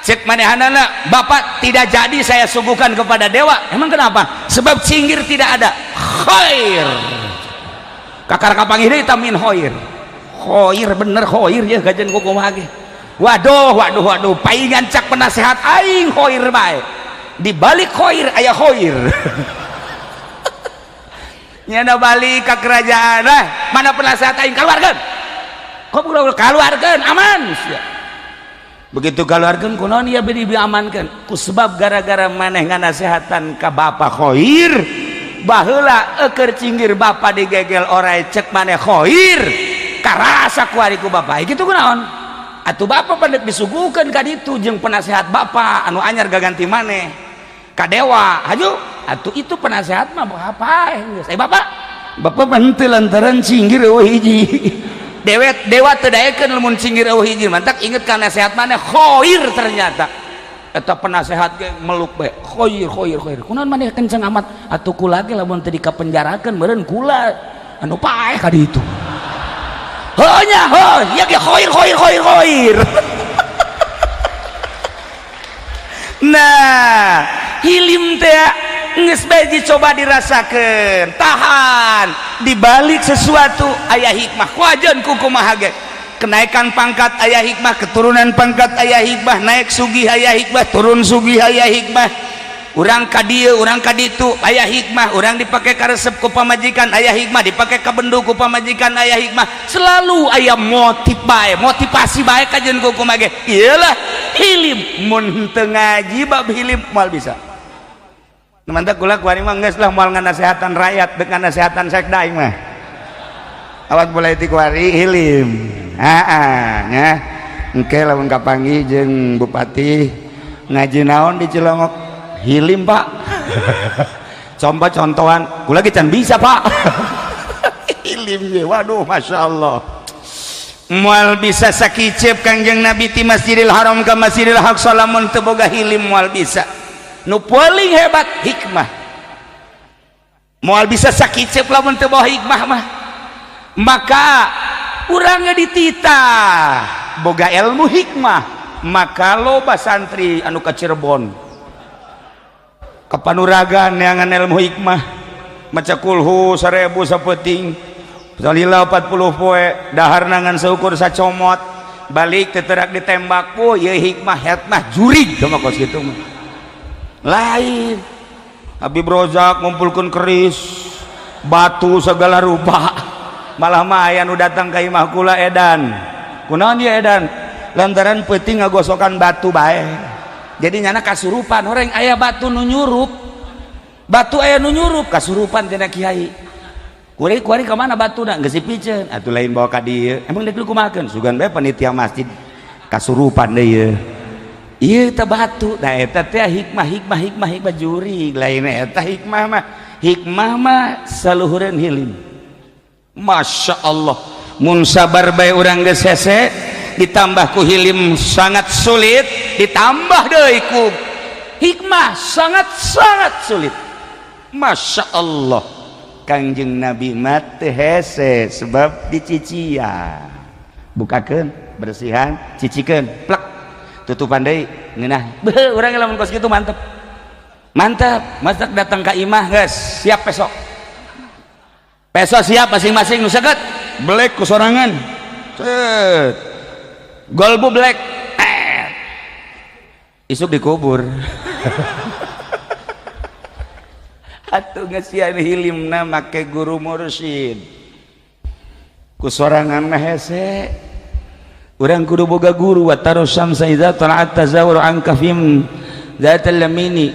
cek manehanana bapak tidak jadi saya suguhkan kepada dewa emang kenapa sebab cinggir tidak ada khair kakar kapanggih deui tamin khoir bener khoir ya gajen kumaha ge waduh paingan cak penasehat aing khoir bae di balik khoir aya khoir nyana balik ka kerajaan mana penasehat aing keluarkeun keluarkeun aman begitu keluarkan kunaon ieu bedi diamankan ku sebab gara-gara maneh nganasehatan ka bapa khoir baheula eukeur cinggir bapa digegel orai cek maneh khoir karasa ku ari ku bapa kitu kunaon atuh bapa pandek disuguhkeun ka ditu jeung penasehat bapa anu anyar gaganti maneh ka dewa haju atuh itu penasehat mah bapa geus bapak henteu lantaran cinggir eueuh hiji dewa teu daekeun lamun cinggir eueuh hiji mantak inget ka nasihat maneh khoir ternyata eta penasehat ge meluk bae khoir kunaon maneh kenceng amat atuh kula ge lamun teu dikapenjarakeun meureun kula anu paeh ka ditu heuh nya heuh ieu ge khoir nah hilim teh geus bae dicoba dirasakeun tahan dibalik sesuatu aya hikmah kuajan ku kumaha ge kenaikan pangkat aya hikmah keturunan pangkat aya hikmah naik sugih aya hikmah turun sugih aya hikmah urang ka dieu urang ka ditu aya hikmah urang dipake karesep ku pamajikan aya hikmah dipake ka bendu ku pamajikan aya hikmah selalu aya motivasi bae kajen ku kumaha ge iyalah hilim mun teu ngaji bab hilim moal bisa mantap kula kuari mah geus lah moal nganasehatan rakyat dek nganasehatan sekda mah awat mulai ti kuari hilim nya engke lamun kapanggih jeung bupati ngaji naon di Cilongok hilim pak coba contohan kula ge can bisa pak hilim ge waduh masyaallah moal bisa sakicep kangjeng Nabi ti Masjidil Haram ka Masjidil Aqsa lamun teu boga hilim moal bisa nu paling hebat hikmah moal bisa sakicep lamun teu bawa hikmah mah maka urangnya dititah boga ilmu hikmah maka loba santri anu ka Cirebon ka Panuragan neangan ilmu hikmah maca kulhu 1000 sapeting salila 40 poe dahar nangan seukur sacomot balik teterak ditembak ieu hikmah hetmah jurig sama kos kitu mah lain Habib Rozak ngumpulkan keris batu segala rupa malah mah aya nu datang ka imah kula edan kunaon ieu edan lantaran peuting ngagosokan batu bae jadi nyana kasurupan horeng aya batu nu nyurup kasurupan tina kiai kuari ke mana batu nak geus piceun atuh lain bawa ka dieu emang dek lu kumakeun sugan bae panitia masjid kasurupan deui ieu teh batu da eta teh hikmah jurig lain eta hikmah mah saluhureun hilim Masya Allah mun sabar bae urang geus hese ditambah ku hilim sangat sulit ditambah deui ku hikmah sangat sulit Masya Allah Kangjeng Nabi mate hese sebab dicician bukakeun bersihan cicikeun plek tutupan deui ngeunah beuh urang lamun kos kitu mantep masak datang ka imah geus siap besok siap masing-masing nu seukeut black ku sorangan cet golbu black isuk dikubur atuh ngesian hilimna make guru mursyid ku sorangan mah hese urang kudu boga guru wa tarusam saiza tala'at tazawur an kafim zatal lamini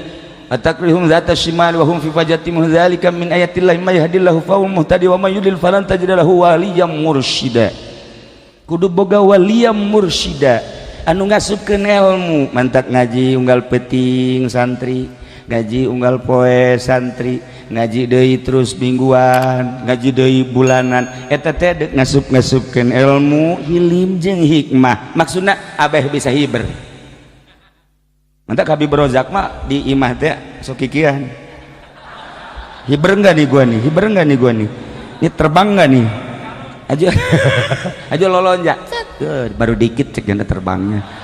atakrihum zatal shimal wa hum fi fajatim dzalika min ayatillah may yahdillahu fa huwa muhtadi wa may yudlil falan tajid lahu waliyyan mursyida kudu boga waliyyan mursyida anu ngasupkeun ilmu mantak ngaji unggal peting santri ngaji unggal poe santri ngaji deui terus mingguan ngaji deui bulanan eta teh deuk ngasup-ngasupkeun ilmu hilim jeung hikmah maksudna abeh bisa hiber mantak Habib Rozak mah di imah teh sok kikieuan hiber enggak nih gua nih ini terbang enggak nih aja lolonja baru dikit cek jana terbangnya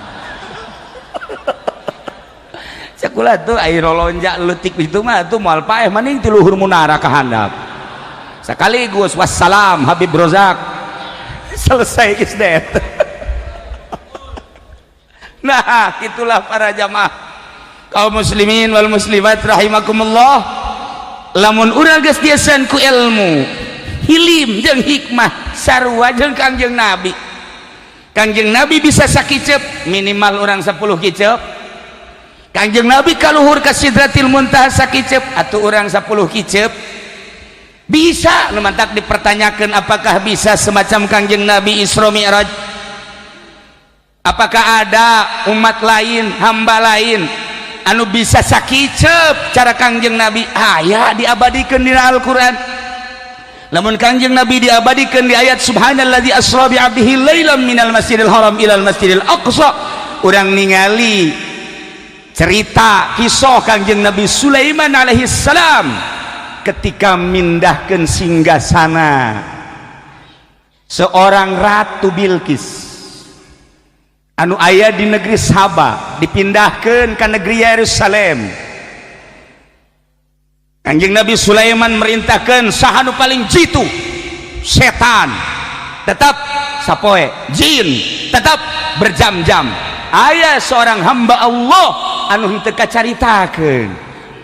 sakulah tuh air lonjak letik itu mah tuh moal paeh maning ti luhur munara ka handap sekaligus wassalam Habib Rozak selesai geus det nah itulah para jamaah kaum muslimin wal muslimat rahimakumullah lamun urang geus dieuseun ku ilmu hilim jeung hikmah sarua jeung Kangjeng Nabi bisa sakicep minimal urang 10 kicep Kangjeng Nabi kaluhur ka Sidratil Muntaha sakicep atuh urang 10 kicep bisa nu mantak dipertanyakan apakah bisa semacam Kangjeng Nabi Isra Mi'raj apakah ada umat lain hamba lain anu bisa sakicep cara Kangjeng Nabi aya diabadikeun dina Al-Qur'an lamun Kangjeng Nabi diabadikeun di ayat subhanalladzi asra bi 'abdihi lailan minal masjidil haram ilal masjidil aqsa urang ningali cerita kisah Kangjeng Nabi Sulaiman alaihi salam ketika mindahkeun singgasana seorang ratu Bilqis anu aya di negeri Saba dipindahkeun ka negeri Yerusalem Kangjeng Nabi Sulaiman merintahkeun saha nu paling jitu setan tetap sapoe jin tetap berjam-jam aya seorang hamba Allah anu henteu kacaritakeun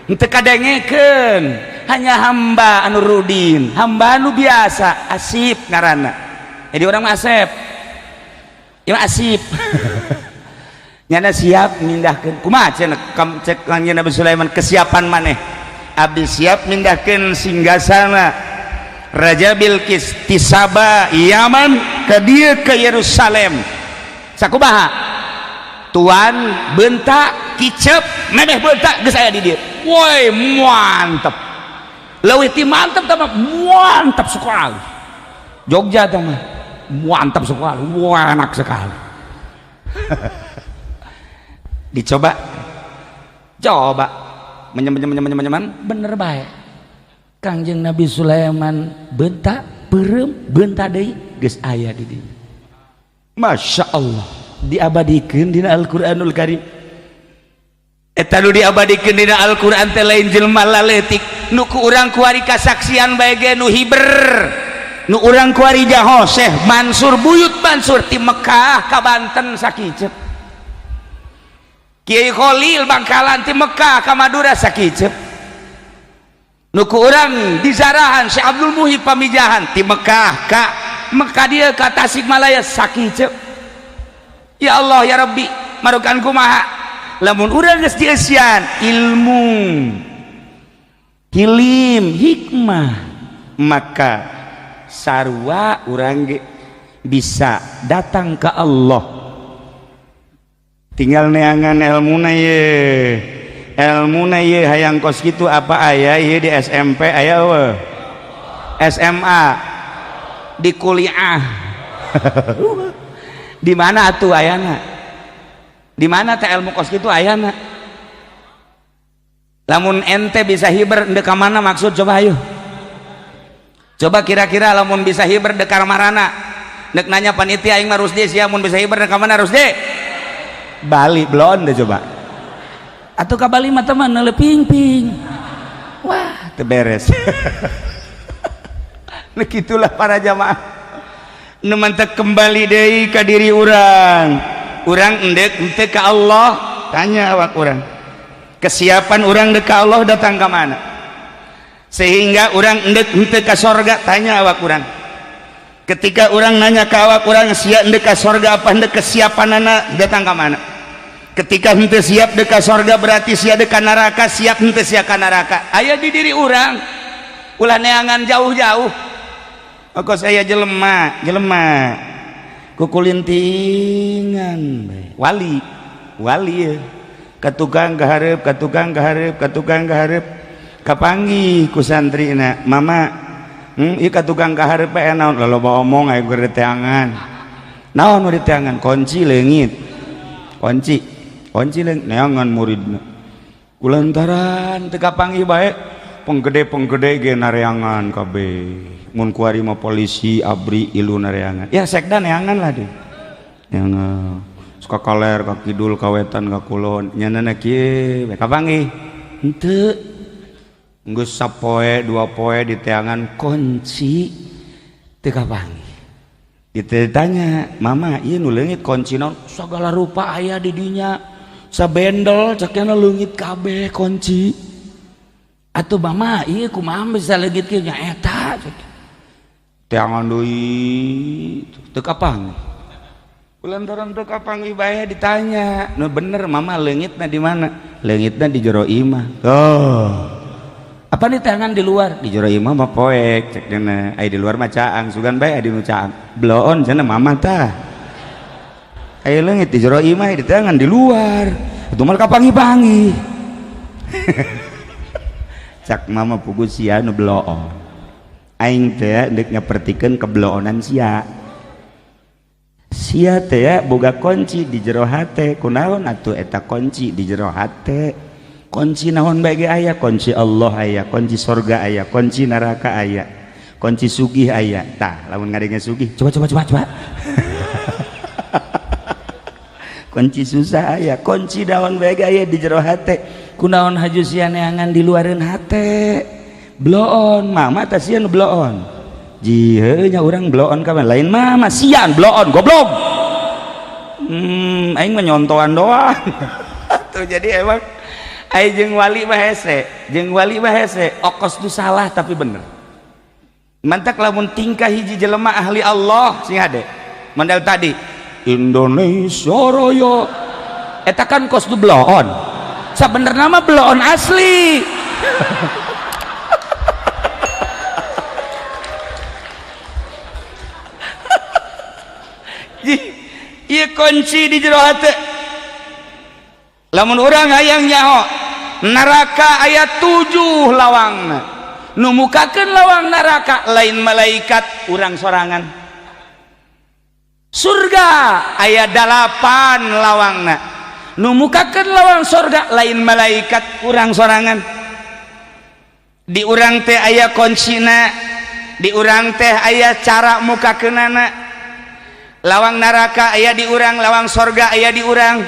henteu kadengekeun hanya hamba anu rudin hamba anu biasa Asip ngaranna jadi orang Asep ya Asip nyana siap mindahkeun kumaha cek Kangjeng Nabi Sulaiman kesiapan maneh abdi siap mindahkeun singgasana Raja Bilqis ti Saba Yaman ka dieu ke Yerusalem sakumaha tuan bentak kicep memeh bentak geus aya di dieu woi mantep leuwih ti mantep tah mantap sekali Jogja tah mah mantap sekali wah enak sekali dicoba menyeman bener baik Kangjeng Nabi Sulaiman bentak beureum bentak deui geus aya di dieu Masya Allah diabadikeun dina Al-Qur'anul Karim eta nu diabadikeun dina Al-Qur'an teh lain jelema laletik nu ku urang kuari kasaksian bae ge nu hiber nu urang kuari jaho Syekh Mansur Buyut Mansur ti Mekah ka Banten sakicep Kiai Khalil Bangkalan ti Mekah ka Madura sakicep nu ku urang di Zarahan Syekh Abdul Muhib Pamijahan ti Mekah ka Mekah dia ka Tasikmalaya sakicep ya Allah ya Rabbi marukan kumaha lamun urang geus dieusian ilmu hilim hikmah maka sarua urang ge bisa datang ke Allah. Tinggal neangan ilmuna ye hayang kos kitu apa aya ye di SMP aya we SMA di kuliah di mana atuh ayana, di mana teh ilmu kos kitu ayana. Lamun ente bisa hiber dek ka mana maksud, coba ayo coba kira-kira lamun bisa hiber dek ka marana, dek nanya panitia aing mah Rusdi sia mun bisa hiber dek ka mana Rusdi? Bali belum deh coba atau ke Bali mah teman neleping-ping, wah teberes. Nah gitulah para jamaah nu mantek kembali deui ka diri urang endek ente ka Allah, tanya awak urang kesiapan urang dek ka Allah datang ke mana, sehingga urang endek ente ka sorga, tanya awak urang ketika urang nanya ka awak urang sia endek ka sorga apa endek kesiapanana datang ke mana. Ketika henteu siap deka sorga berarti sia deka neraka, siap henteu sia ka neraka aya di diri urang, ulah neangan jauh-jauh. Kok saya jelema kukulintingan wali ya ka tukang kahareup kapanggih ku santrina mama ieu ka tukang kahareup bae naon loba omong aya geur teangan naon nu diteangan kunci leungit kunci neangan muridna kulantaran teu kapanggih bae penggede ge nareangan kabeh mun kuari mah polisi abri ilu nareangan ya sekda neangan lah deh neangan suka kaler ka kidul ka wetan ka kulon nyanana kieu kapanggih henteu geus sapoe dua poe diteangan kunci teu kapanggih. Ditanya mama ieu nu leungit kunci naon sagala rupa aya di dinya sabendel cakna leungit kabeh kunci atuh mama ieu kumaha bisa leungit kieu nya eta teangan deui teu kapanggih kulantaran teu kapanggih bae ditanya nu bener mama leungitna di mana, leungitna di jero imah. Apa nih tangan di luar di jero imah mah poek cek dina aya di luar mah caang sugan bae adi nu caang bloon cenah mama tah aya leungit di jero imah di tangan di luar itu mah kapanggih-panggih. Cak mama pugu sia nu bloon aing teh deuk ngapertikeun kebloonan sia teh boga kunci di jero hate kunaon atuh eta kunci di jero hate. Kunci naon bae ge aya, kunci Allah aya, kunci surga aya, kunci neraka aya, kunci sugih aya. Tah lamun ngadenge sugih coba kunci susah aya, kunci naon bae ge aya di jero hate. Kunaon haju sia neangan di luareun hate. Bloon mama tah sia nu bloon. Jiheu nya urang bloon ka lain mama sian bloon goblok. Aing mah nyontoan doang. Tuh jadi emang ai jeung wali mah hese okos tu salah tapi bener mantak lamun tingkah hiji jelema ahli Allah sing hade mandal tadi Indonesia Raya eta kan kos tu bloon sabenerna mah bloon asli. Ieu kunci di jero hate lamun urang hayang nyaho neraka ayat 7 lawangna nu mukakeun lawang neraka lain malaikat urang sorangan, surga ayat 8 lawangna nu mukakeun lawang surga lain malaikat urang sorangan. Di urang teh aya kuncina, di urang teh aya cara mukakeunana. Lawang neraka aya di urang, lawang surga aya di urang.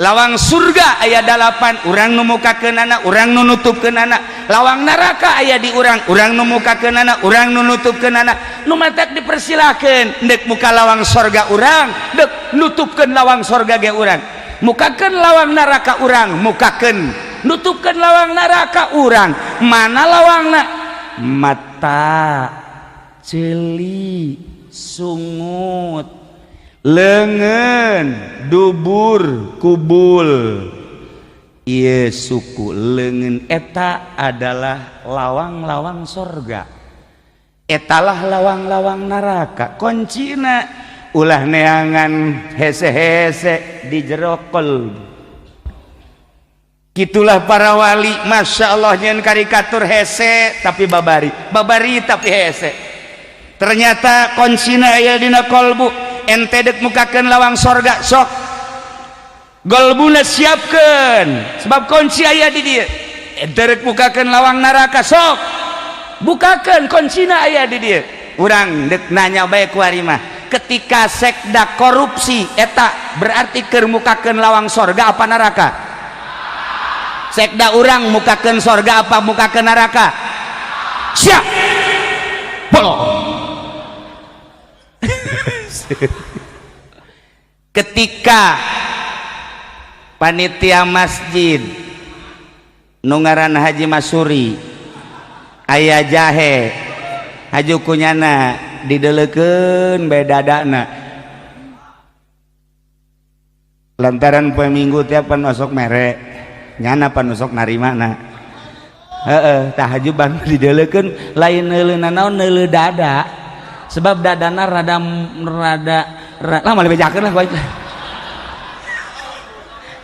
Lawang surga aya 8 urang nu mukakeunana, urang nu nutupkeunana. Lawang neraka aya di urang, urang nu mukakeunana, urang nu nutupkeunana. Nu matak dipersilakeun deuk muka lawang surga urang, deuk nutupkeun lawang surga ge urang. Mukakeun lawang neraka urang, mukakeun nutupkeun lawang neraka urang. Mana lawangna? Mata, ceuli, sungut, leungeun, dubur, kubul. Ieu suku leungeun eta adalah lawang-lawang surga. etalah lawang-lawang neraka kuncina ulah neangan hese-hese di jero qalbu. Gitulah para wali, masya Allah, nyen karikatur hese tapi babari tapi hese. Ternyata kuncina aya dina qalbu. Ente dek mukakeun lawang sorga sok qalbuna siapkeun sebab kunci aya di dieu. Ente dek mukakeun lawang neraka sok bukakeun kuncina aya di dieu. Urang dek nanya bae ku ari mah, ketika sekda korupsi eta berarti keur mukakeun lawang sorga apa neraka? Sekda urang mukakeun sorga apa mukakeun neraka? Siap bolong. Ketika panitia masjid nu ngaranna Haji Masuri aya jahe haju kunyana didelekeun bae dadana lantaran poe Minggu tiap pan masuk mere nyana pan masuk narimana tah haju ban didelekeun lain neuleuna naon neuleu dada sebab dadana rada lama lebih bejakeun lah baik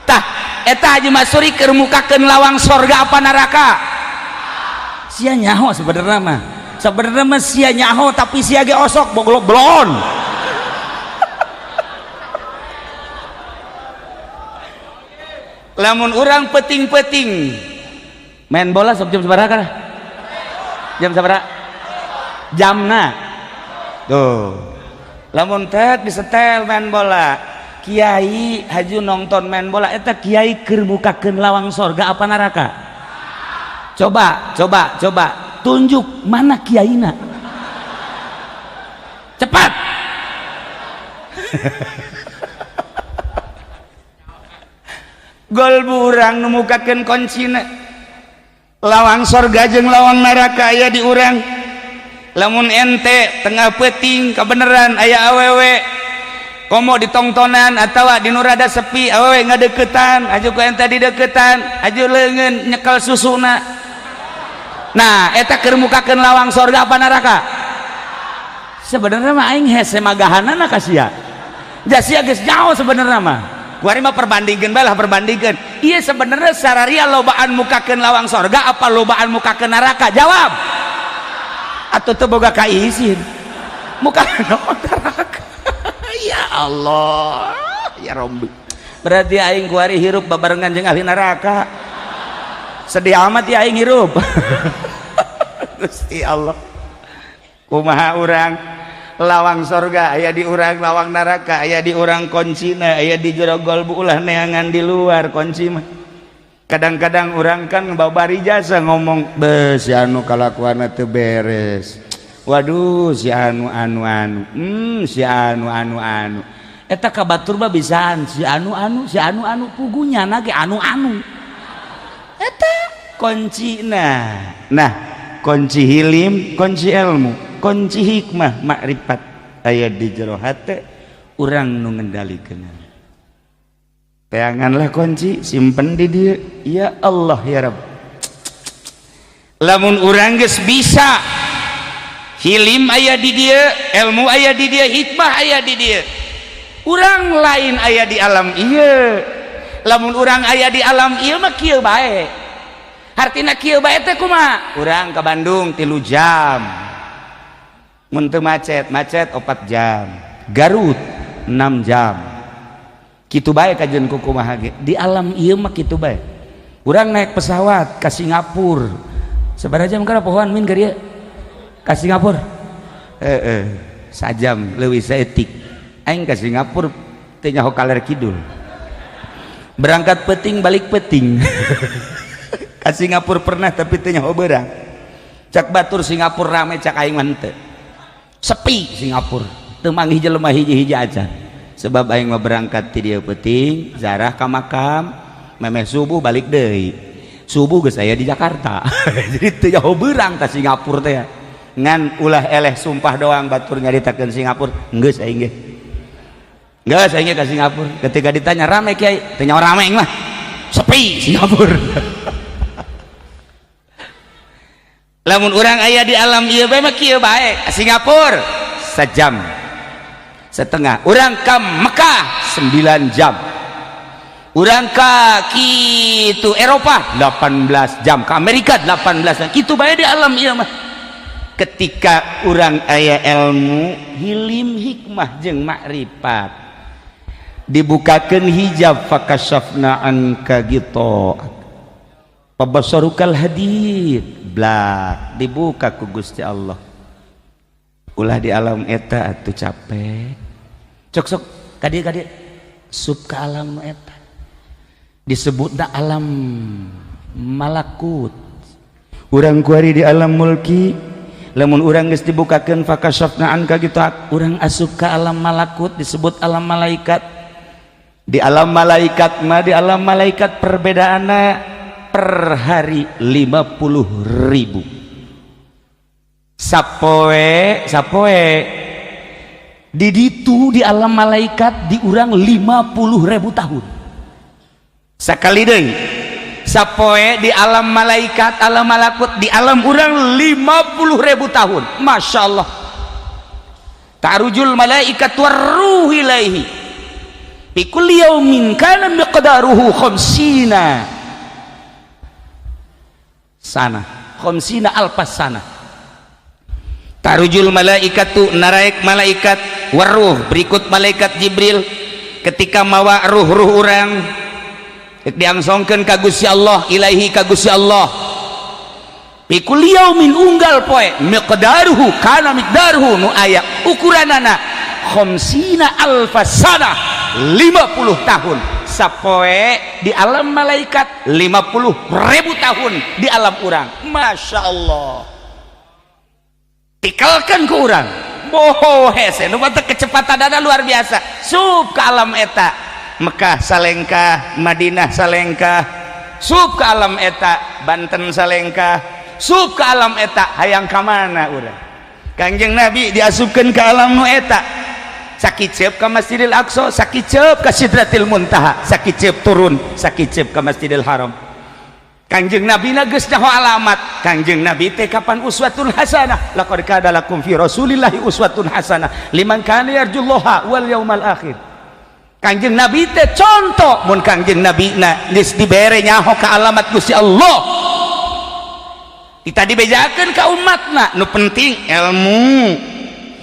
tah eta Haji Masuri keur mukakeun lawang sorga apa neraka? Sia nyaho sebenarnya mah sia nyaho tapi sia ge osok belon. Lamun urang peting-peting main bola sok jam sabaraha kana? Jam sabaraha? Jamna tuh lamun teh disetel main bola kiai haju nonton main bola eta kiai keur mukakeun lawang sorga apa neraka? Coba tunjuk mana kiaina cepat. Golbu urang nu mukakeun kuncina lawang sorga jeung lawang neraka aya di urang. Lamun ente tengah peuting kabeneran aya awewe komo ditongtonan atawa di nu rada sepi awewe ngadeukeutan aju ku ente dideuketan aju leungeun nyekel susuna. Nah eta keur mukakeun lawang sorga apa neraka? Sebenarnya mah aing hese magahanana ka sia. Da sia geus jauh sebenarnya mah. Kuari mah perbandingkeun bae lah perbandingkeun. Ieu sebenarnya sararia lobaan mukakeun lawang sorga apa lobaan mukakeun neraka? Jawab. Atau teu boga kaisin. Mukakeun lawang neraka. Ya Allah, ya Rabbi. Berarti aing kuari hirup babarengan jeung ahli neraka. Sedih amat ya aing hirup. Gusti Allah. Kumaha urang lawang sorga aya di urang lawang neraka aya di urang kuncina aya di jero qalbu ulah neangan di luar kunci mah. Kadang-kadang urang kan babari jasa ngomong beuh si anu kalakuanna teu beres. Waduh si anu si anu eta kabatur mah bisaan si anu pugunya ge anu eta kuncina. Nah kunci hilim kunci ilmu kunci hikmah makrifat aya di jero hate urang nu ngendalikeun. Peanganlah kunci simpen di dieu ya Allah ya Rabb. Lamun urang geus bisa hilim aya di dieu ilmu aya di dieu hikmah aya di dieu urang lain aya di alam ieu. Lamun urang aya di alam ieu mah kieu bae hartina kieu bae teh kumaha urang ka Bandung 3 jam mun teu macet 4 jam Garut 6 jam kitu bae kajeun ku kumaha ge di alam ieu mah kitu bae. Urang naik pesawat ka Singapura sabaraha jam kana pohoan min ka dieu ka Singapura? Sajam leuwih saeutik. Aing ka Singapura teu nyaho kaler kidul. Berangkat peuting balik peuting. Ka Singapura pernah tapi teu nyaho beurang. Cak batur Singapura rame cak aing mah henteu. Sepi Singapura. Teu manggih jelema hiji-hiji acan. Sebab aing mah berangkat ti dieu peuting, zarah ka makam, memeh subuh balik deui. Subuh geus aya di Jakarta. Jadi teu nyaho beurang ka Singapura teh. Ngan ulah eleh sumpah doang batur nyaritakeun Singapura geus aing ge geus aing ge ka Singapura. Ketika ditanya rame kiai teu nyaho rame aing mah sepi Singapura. lamun orang ayah di alam ieu bae mah kieu bae. Singapura sejam setengah, orang ke Mekah 9 jam, orang ke kitu Eropa 18 jam, ke Amerika 18 jam, kitu bae di alam ieu mah. Ketika orang aya ilmu hilim hikmah jeung makrifat dibukakeun hijab fakashafna anka gitu pabasarukal hadid blak dibuka ku Gusti Allah. Ulah di alam eta atuh capek sok kadieu sub ka alam nu eta disebutna alam malakut. Urang kuari di alam mulki lamun urang geus dibukakeun fakashafna anka gitu urang asup ka alam malakut disebut alam malaikat. Di alam malaikat mah di alam malaikat perbedaanna per hari 50.000 sapoe di ditu di alam malaikat di urang 50.000 tahun sakali deui. Sapoe di alam malaikat alam malakut di alam urang 50.000 tahun. Masya Allah. Ta'rujul malaikat warruh ilaihi fi kulli yaumin kana miqdaruhu 50 sana 50 alfas sana. Ta'rujul malaikatu naraik malaikat warruh berikut malaikat Jibril ketika mawa ruh-ruh urang diangsongkeun ka Gusti Allah ilaihi ka Gusti Allah fi kulli yaumin unggal poe miqdaruhu kana miqdaruhu nu aya ukuranana 50 alfasana 50 tahun sapoe di alam malaikat 50.000 tahun di alam urang. Masya Allah tikalkan ke urang boho hese nu mata kecepatanana luar biasa sub ke alam eta Mekah salengkah, Madinah salengkah, sub ke alam eta, Banten salengkah, sub ke alam eta, hayang kamana urang. Kangjeng Nabi diasupkeun ke alam nu eta, sakicep ke Masjidil Aqsa, sakicep ke Sidratil Muntaha, sakicep turun, sakicep ke Masjidil Haram. Kangjeng Nabi na geus nyaho alamat. Kangjeng Nabi teh kapan uswatun hasanah? Laqad kana lakum fi Rasulillahi uswatun hasanah liman kana yarjullaha wal yaumal akhir. Kangjeng Nabi teh contoh mun Kangjeng Nabi na geus dibere nyaho ka alamat Gusti Allah kita dibejakeun ka umatna nu penting ilmu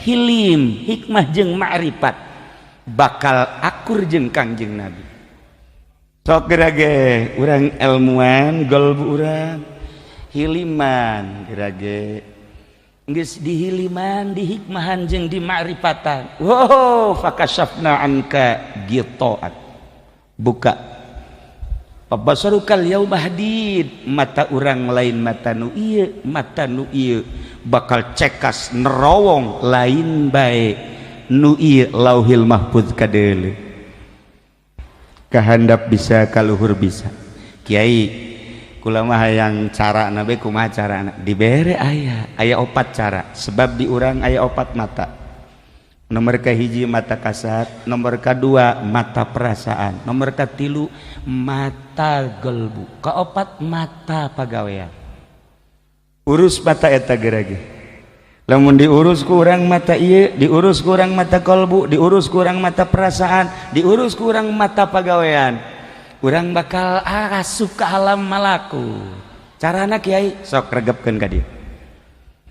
hilim hikmah jeung ma'rifat bakal akur jeung Kangjeng Nabi. Sok gerage urang ilmuwan golbu urang hiliman gerage geus dihiliman dihikmahan jeung di ma'rifatan. Wow fakashafna anka gitaat buka pabasarukal yauma hadid mata urang lain mata nu ieu bakal cekas nerowong lain bae nu ieu lauhil mahfuz kadeuleu kahandap bisa kaluhur bisa. Kiai kula mah hayang carana bae kumaha carana dibere aya 4 cara sebab di urang aya 4 mata. Nomor kahiji mata kasat, nomor kedua mata perasaan, nomor katilu mata gelbu, kaopat mata pagawean. Urus mata eta gerage lamun diurus ku urang mata ieu diurus ku urang mata kolbu diurus ku urang mata perasaan diurus ku urang mata pagawean urang bakal asup ke alam malaku. Carana Kiai sok regepkeun ka dieu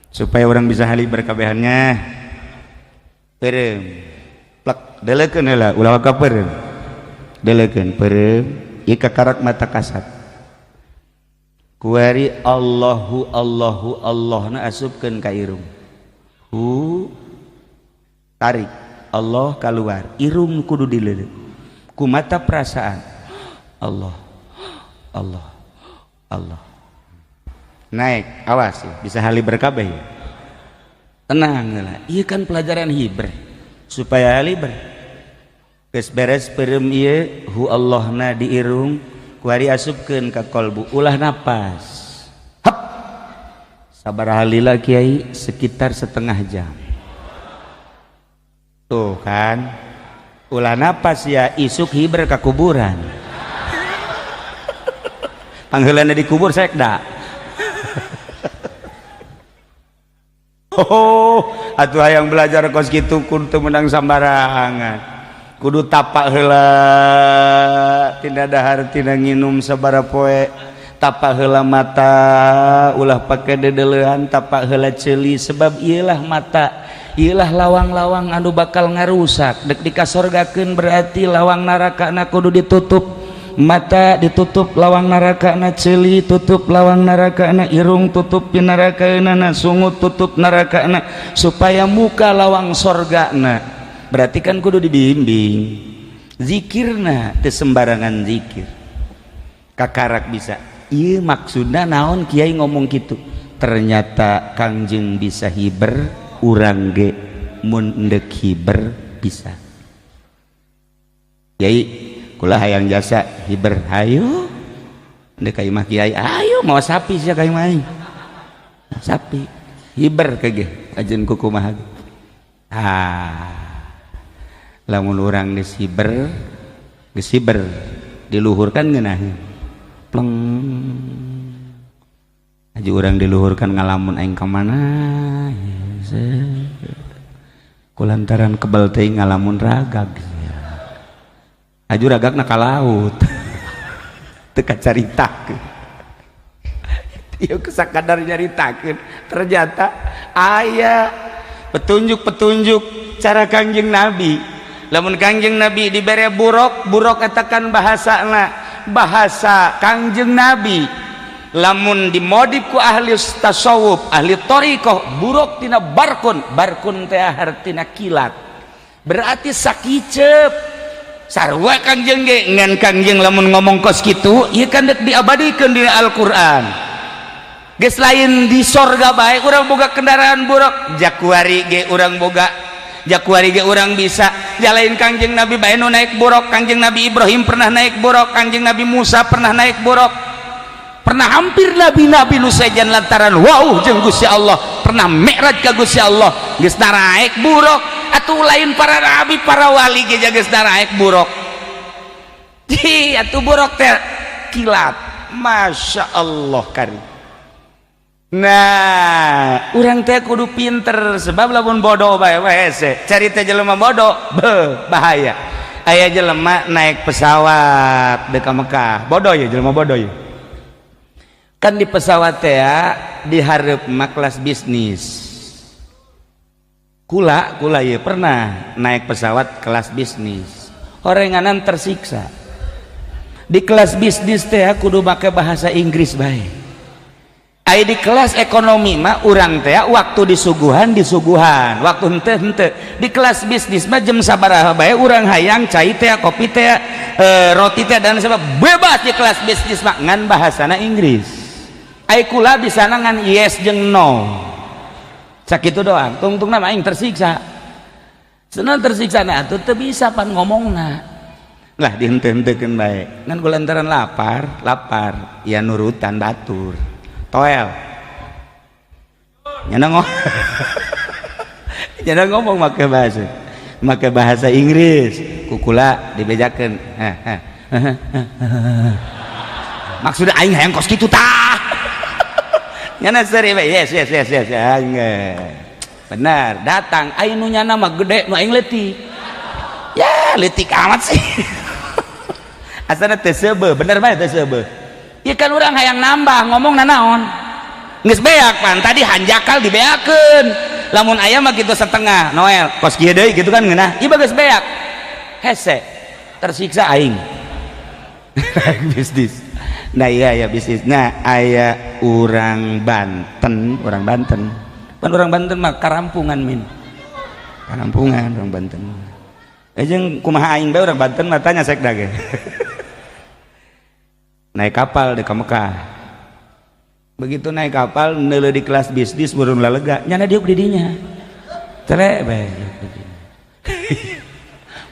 supaya orang bisa hali berkabehannya perem plek delekeun heula ulah ka perem delekeun perem ieu kakarak mata kasat kuari Allahu Allahu Allahna asupkeun ka irung tarik Allah keluar irung kudu dileuleuh ku mata perasaan Allah Allah Allah naik awas ya bisa hali berkabeh ya tenang lah iya kan pelajaran hibreh supaya hali geus beres perem ieu hu Allahna di irung kuari asupkeun ka kolbu ulah napas hap sabaraha lila Kiai sekitar setengah jam tuh kan ulah napas ya isuk hibreh ka kuburan pangheulana dikubur sekda Oh, atuh hayang belajar kos kitu kudu menang sambarangan. Kudu tapak heula tina dahar tina nginum sabara poe. Tapak heula mata ulah pake dedeleuhan, tapak heula ceuli sebab ieulah mata, ieulah lawang-lawang anu bakal ngarusak. Dek dikasorgakeun berarti lawang narakana kudu ditutup. Mata ditutup lawang narakana ceuli, tutup lawang narakana irung, tutup pinarakaeunana sungut, tutup narakana supaya muka lawang sorgana. Berarti kan kudu dibimbing zikirna teu sembarangan zikir kakarak bisa. Ieu maksudna naon kiai ngomong gitu? Ternyata Kangjeng bisa hiber, urang ge mun endek hiber bisa. Kiai kula hayang jasa hiber, hayu ndek ka imah kiai, ayo mau sapi sia ka imah sapi hiber kage ajeun ku kumaha. Lamun urang geus hiber diluhurkan ngeunaheun pleng, aju urang diluhurkan ngalamun aing ka mana kulantaran kebal teuing ngalamun ragag. Aju ragakna ka laut teu kacaritakeun ieu sakadar nyaritakeun. Ternyata aya petunjuk-petunjuk cara Kangjeng Nabi. Lamun Kangjeng Nabi dibere buruk eta kan bahasana bahasa Kangjeng Nabi. Lamun dimodif ku ahli tasawuf, ahli thariqah, buruk tina barkun teh artina kilat, berarti sakicep sarua Kangjeng ge ngan Kangjeng lamun ngomong kos kitu ieu kan diabadikeun di Al-Qur'an. Geus lain di sorga bae urang boga kendaraan buruk, jakuari ge urang boga, jakuari ge urang bisa. Jalain Kangjeng Nabi bae nu naik buruk, Kangjeng Nabi Ibrahim pernah naik buruk, Kangjeng Nabi Musa pernah naik buruk. Pernah hampir nabi-nabi nu sejan lantaran wow jeung Gusti Allah, pernah mi'raj ka Gusti Allah geus naik buruk. Atuh lain para nabi para wali ge geus naik buruk. Di atuh buruk teh kilat. Masya Allah karim. Nah, urang teh kudu pinter sebab lamun bodoh bae hese. Cari teh jelema bodoh bahaya. Aya jelema naik pesawat deuk ka Mekah. Bodoh ya jelema bodoh ya. Kan di pesawat teh di hareup mah kelas bisnis. Kula ya pernah naik pesawat kelas bisnis, horenganan tersiksa di kelas bisnis teh kudu make bahasa Inggris bae. Ai di kelas ekonomi mah urang teh waktu disuguhan waktu henteu di kelas bisnis mah jam sabaraha bae urang hayang cai teh kopi teh roti teh dan sebab bebas di kelas bisnis mah ngan bahasana Inggris. Ai kula bisa ngan yes jeung no sakitu doang, tungtungna aing tersiksa. Senang tersiksa na atuh teu bisa pan ngomongna. Lah dihenteu-henteukeun bae. Ngan kulantaran lapar, ya nurutan batur. Toel. Nyana ngomong make bahasa Inggris. Kukula dibejakeun. Maksudnya aing hayang kos kitu tah. Nyana seri yes benar datang aing nu nyana mah gede nu aing leutik ya leutik amat sih asana teu seubeuh bener mah teu seubeuh ieu kan urang hayang nambah ngomongna naon geus beak pan tadi hanjakal dibeakeun lamun aya mah kitu setengah Noel kos kieu deui gitu kan ngeunah ieu geus beak hese tersiksa aing bisnis. Nah iya ya bisnis. Nah aya orang Banten pan orang Banten mah karampungan min karampungan orang Banten jeung kumaha aing bae orang Banten mah tanya sekda ge naik kapal di Mekah. Begitu naik kapal neuleuh di kelas bisnis burung lalega nyana diuk di dinya tere bae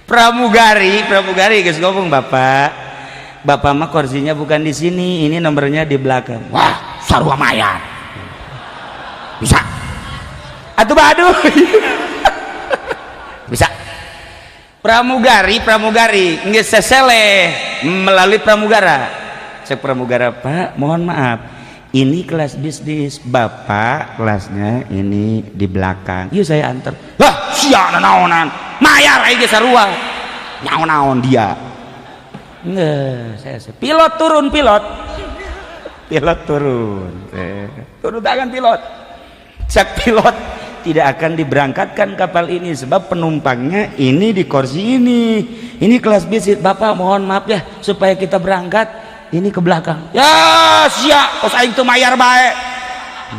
pramugari geus ngomong Bapak mah kursinya bukan di sini, ini nomornya di belakang. Wah, sarua mayat. Bisa. Atuh aduh. Bisa. Pramugari geus sesele melalui pramugara. Cek pramugara, Pak, mohon maaf. ini kelas bisnis, bapak kelasnya ini di belakang. Yuk saya antar. Lah sia naonan mayar aja sarua naon dia nggak. Saya pilot turun, pilot turun tangan pilot. Cak pilot tidak akan diberangkatkan kapal ini sebab penumpangnya ini di kursi ini kelas bisnis. Bapak mohon maaf ya, supaya kita berangkat ini ke belakang. Ya sia kos aing teu mayar bae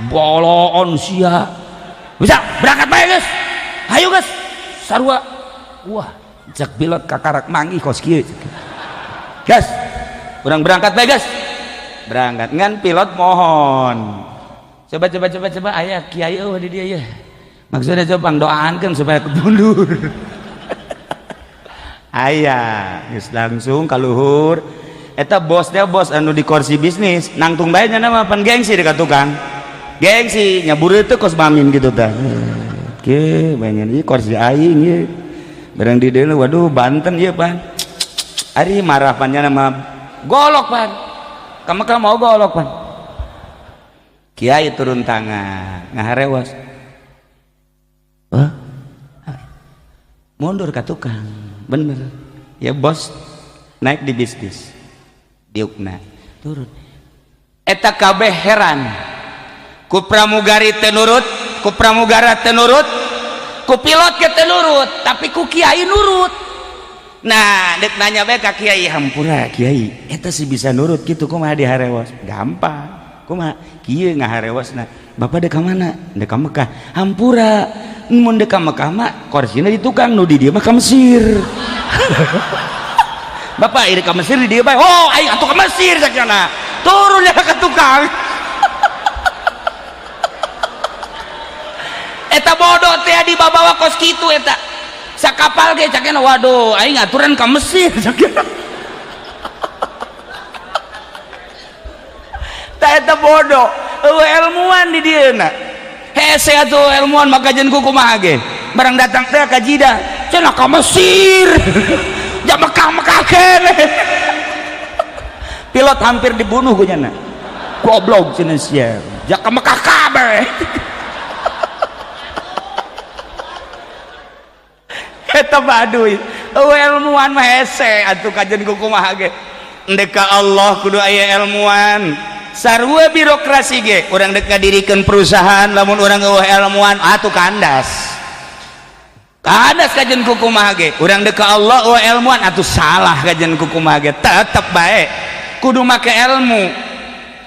boloon sia. Bisa berangkat bae guys, ayo guys sarua. Wah cek pilot kakarak manggih kos kieu guys, urang berangkat bae guys. Berangkat ngan pilot mohon coba aya kiai di dia ya, maksudnya coba doakan supaya mundur. Ayah geus langsung ka luhur. Eta bosnya bos anu di kursi bisnis nangtung bae nya nama pan gengsi dekat tukang gengsi nyabur itu kos mamin gitu tah. Oke banyak ieu kursi aing ieu barang di dieu. Waduh Banten ieu pan ari marah pannya nama golok pan kamu mau golok pan. Kiai turun tangan ngaharewas mundur ke tukang. Bener ya bos, naik di bisnis diukna turun. Eta kabeh heran ku pramugari tenurut, ku pramugara tenurut, ku pilot ke tenurut, tapi ku kiai nurut. Nah dek nanya bae ka kiai, hampura kiai eta sih bisa nurut gitu kumaha diharewas. Gampang kumaha kieu ngaharewasna. Bapak dek ka mana? Dek ka Mekah. Hampura mun dek ka Mekah mah korsina di tukang, nu di dieu mah ka Mesir. Bapak iri ka Mesir di dieu bae. Oh aing atuh ka Mesir sakjana. Turun ya ka tukang. Eta bodoh teh dibawa kos kitu eta. Sakapal ge cakena waduh aing aturan ka Mesir sakjana. Tah eta bodoh, eueuh ilmuwan di dieuna. Hese atuh ilmuwan maka jen kumaha ge. Barang datang teh ka Jidah, cenah ka Mesir. Ja Mekah keneh. Pilot hampir dibunuh ku nya. Goblok cenah sia. Ja ka Mekah kabeh. Eta baduy, eueuh ilmuwan mah hese atuh kajen kumaha ge. Endek ka Allah kudu aya ilmuwan. Sarua birokrasi ge urang dek ngadirikeun perusahaan lamun urang eueuh ilmuwan atuh kandas kajen kumaha ge. Urang dek ka Allah eueuh ilmuwan atuh salah kajen kumaha ge. Tetep bae kudu make ilmu.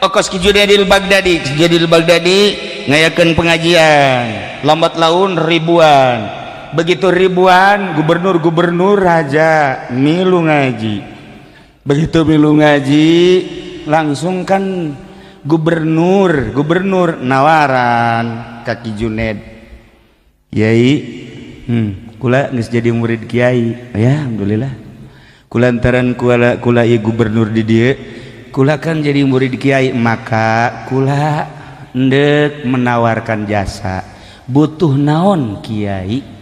Okos Ki Junaidil Baghdadi ngayakeun pengajian lambat laun ribuan. Begitu ribuan gubernur raja milu ngaji. Begitu milu ngaji langsung kan gubernur nawaran kaki Junaid, Kiai kula geus jadi murid Kiai. Ya alhamdulillah kulantaran kula ieu gubernur di dieu kula kan jadi murid Kiai, maka kula endek menawarkan jasa. Butuh naon Kiai?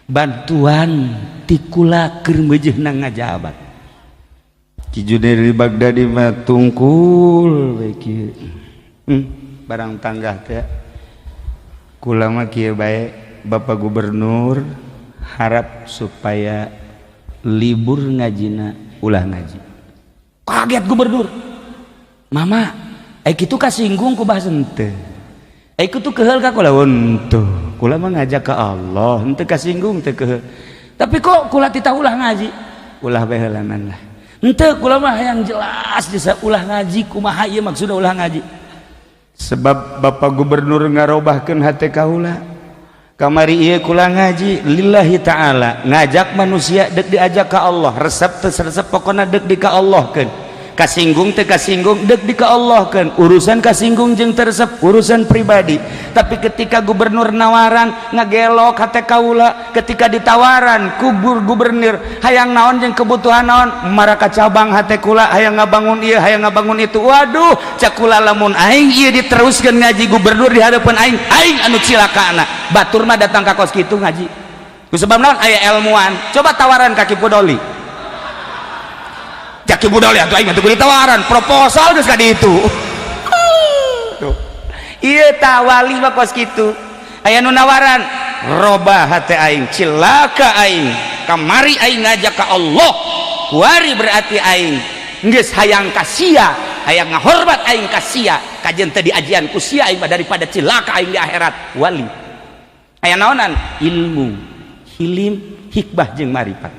Bantuan ti kula keur meujeuhna ngajabat. Ki Junaidil Baghdadi mah tungkul bae kieu. Barang tangga teh kula mah kieu bae Bapak Gubernur harap supaya libur ngajina ulah ngaji. Kaget gubernur. Mama, ai kitu kasinggung ku bahas henteu. Ai kitu keheul ka kula henteu. Kula mah ngajak ka Allah, henteu kasinggung teu keheul. Tapi kok kula titah ulah ngaji? Ulah bae heulanan lah. Ente kula mah yang jelas desa ulah ngaji kumaha ieu maksudna ulah ngaji. Sebab Bapak Gubernur ngarobahkeun hate kaula. Kamari ieu kula ngaji lillahi taala, ngajak manusia dek diajak ka Allah, resep teu resep pokona dek di ka Allahkeun. Kasinggung teu kasinggung dek di ka Allahkeun. Urusan kasinggung jeung teu resep urusan pribadi. Tapi ketika gubernur nawaran ngagelok hate kaula, ketika ditawaran ku gubernur hayang naon jeung kebutuhan naon, maraka cabang hate kula hayang ngabangun ieu hayang ngabangun itu. Waduh cak kula lamun aing ieu diteruskeun ngaji gubernur di hadapan aing anu cilakana. Batur mah datang ka kos kitu ngaji. Ku sebab naon aya ilmuwan. Coba tawaran kaki Pudoli. Jaki budal ya tuh aing atuh tawaran proposal geus ka ditu. Ieu tah wali mah kos kitu. Aya nu nawaran, robah hate aing, cilaka aing, kamari aing ngajak ka Allah. Kuari berarti aing geus hayang ka sia, hayang ngahormat aing ka sia, kajen teh diajian ku sia aing daripada cilaka aing di akhirat. Wali. Aya naonan? Ilmu, hilim, hikmah jeung marifat.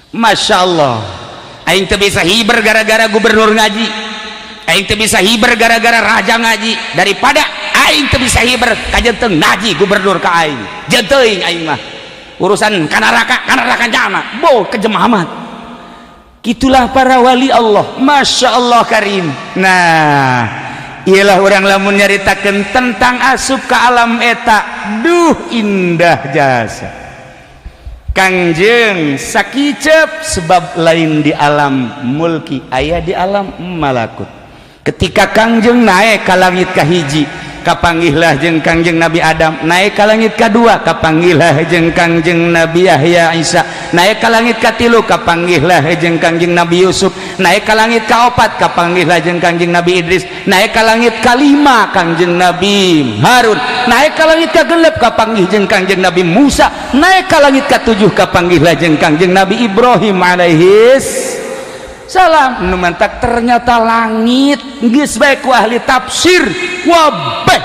Masya Allah. Aing teu bisa hiber gara-gara gubernur ngaji, aing teu bisa hiber gara-gara raja ngaji, daripada aing teu bisa hiber kajen teu ngaji gubernur ka aing. Jeung teuing aing mah urusan kanaraka jana boh kejemah amat. Itulah para wali Allah. Masya Allah karim. Nah, ialah orang lamun nyaritakeun tentang asup ke alam eta, duh indah jasa. Kangjeng sakicep sebab lain di alam mulki, aya di alam malakut. Ketika Kangjeng naik ke langit kahiji, kapanggihlah jeung Kangjeng Nabi Adam. Naik ke langit kedua, kapanggihlah jeung Kangjeng Nabi Yahya Isa. Naik ke langit katilu, kapanggihlah jeung Kangjeng Nabi Yusuf. Naik ke langit kaopat, kapanggihlah jeung Kangjeng Nabi Idris. Naik ke langit kalima, Kangjeng Nabi Harun. Naik ke langit kagelep, kapanggih jeung Kangjeng Nabi Musa. Naik ke langit katujuh, kapanggihlah jeung Kangjeng Nabi Ibrahim alaihis salam. Nu mantak ternyata langit geus bae ku ahli tafsir wabeh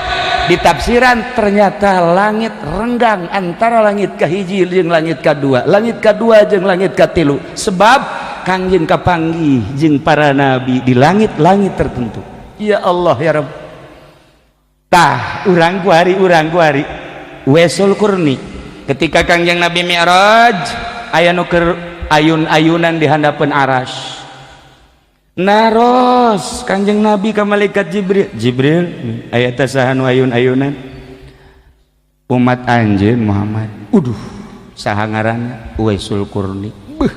di tafsiran ternyata langit renggang antara langit kahiji jeung langit kadua, langit kadua jeung langit katilu, sebab Kangjeng kapanggih jeung para nabi di langit-langit tertentu. Ya Allah ya Rabb. Tah urang kuari Wesul Kurni ketika Kangjeng Nabi Mi'raj aya nu keur ayun-ayunan di handapeun aras. Naros Kangjeng Nabi ka malaikat Jibril aya teh saha nu ayun-ayunan? Umat anjeun Muhammad. Saha ngaranna? Wesul Kurni. Beuh.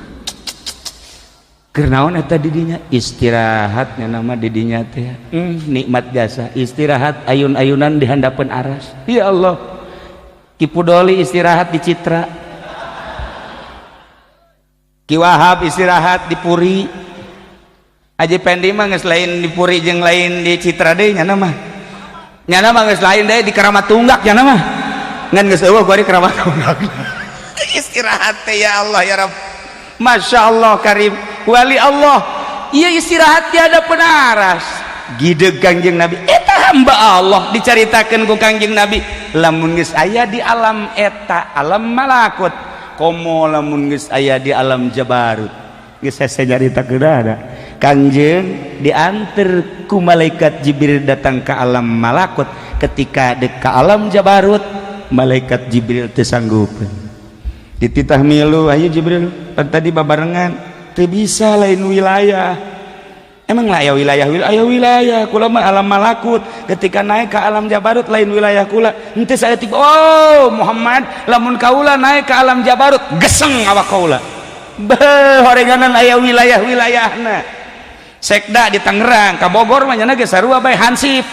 Keur naon eta di dinya? Istirahat nya nama di dinya teh. Nikmat jasa istirahat ayun-ayunan di handapeun aras. Ya Allah. Ki Pudoli istirahat di Citra. Ki Wahab istirahat di Puri. Aji Pendi mah geus lain di Puri jeung lain di Citra deui nya mah. Nya mah geus lain deui di Keramat Tunggak nya mah. Ngan geus eueuh ku di Keramat Tunggak. Istirahat teh ya Allah ya Rabb. Masya Allah karim. Wali Allah ieu istirahat tiada penaras. Gideg Kangjeng Nabi eta hamba Allah dicaritakeun ku Kangjeng Nabi lamun geus aya di alam eta alam malakut, komo lamun geus aya di alam jabarut. Geus hese nyaritakeun ada. Kangjeng diantar ku malaikat Jibril datang ke alam malakut. Ketika dek ke alam jabarut, malaikat Jibril teu sanggupeun. Dititah milu, ayo Jibril, pan tadi babarengan teu bisa lain wilayah. Emang lah aya wilayah kula mah alam malakut. Ketika naik ke alam jabarut lain wilayah kula. Henteu saeutik, oh Muhammad, lamun kaula naik ke alam jabarut, geseng awak kaula. Beuh horenganan aya wilayah-wilayahna. Sekda di Tangerang, ka Bogor mah nya ge sarua bae Hansip.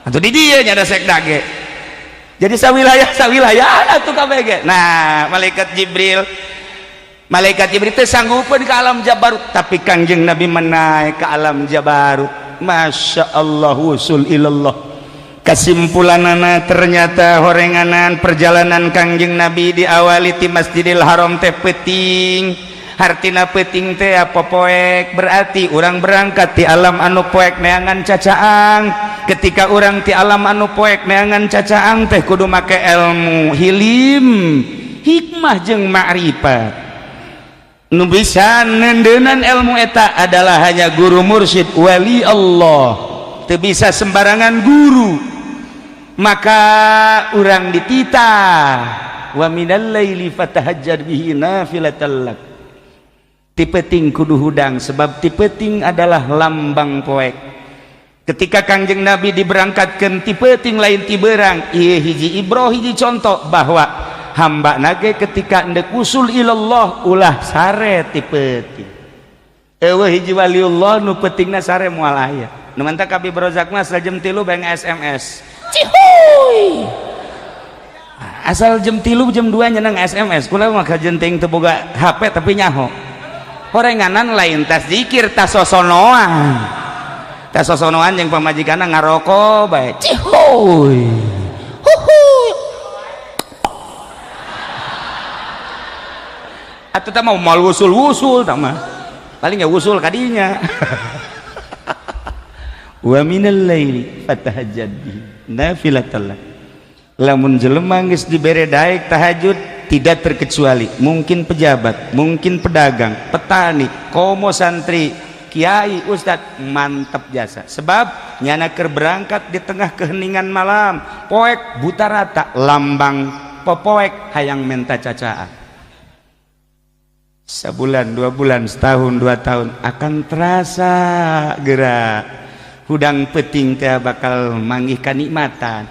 Atuh di dieu nya ada sekda ge. Jadi sawilayah atuh kabeh ge. Nah, malaikat Jibril teh sanggupeun ke alam jabarut, tapi Kangjeng Nabi menaik ke alam jabarut. Masya Allah usul ilallah. Kesimpulanana ternyata horenganan perjalanan Kangjeng Nabi diawali ti Masjidil Haram teh peuting. Hartina peuting teh apa poek, berarti orang berangkat di alam anu poek neangan cacaang. Ketika orang di alam anu poek neangan cacaang teh kudu make ilmu, hilim, hikmah jeung ma'rifat. Nu bisa nendeunan ilmu eta adalah hanya guru mursyid wali Allah. Teu bisa sembarangan guru. Maka urang dititah wa minal laili fatahajjar bihi nafilatan lak. Tipeting kudu hudang, sebab tipeting adalah lambang poek. Ketika Kangjeng Nabi diberangkatkeun tipeting lain ti beurang, ieu hiji ibroh hiji contoh bahwa hamba nage ketika endek usul ilallah ulah sare tipeting. Eueuh hiji waliullah nu peutingna sare moal aya. Nu mantap Abi Brozak mah jam 3 bang SMS. Cihuy. Asal jam 3 jam 2 nyeneng SMS. Kula mah kajenting teu boga HP tapi nyaho. Horenganan lain tas zikir tas sosonoan teh sosonoan jeung pamajikanna ngaroko bae cihoy huhuy atuh teh mah mal wusul tah mah paling ya wusul kadinya wa minal laili fatahajjad bihi nafilatan lak lamun jelema geus dibere daek tahajud tidak terkecuali mungkin pejabat, mungkin pedagang, petani, komo santri, kiai, ustad mantap jasa sebab nyana keur berangkat di tengah keheningan malam poek buta rata lambang popoek hayang menta cacaan sebulan, 2 bulan, setahun, 2 tahun akan terasa gerak hudang peting teh bakal manggih kanikmatan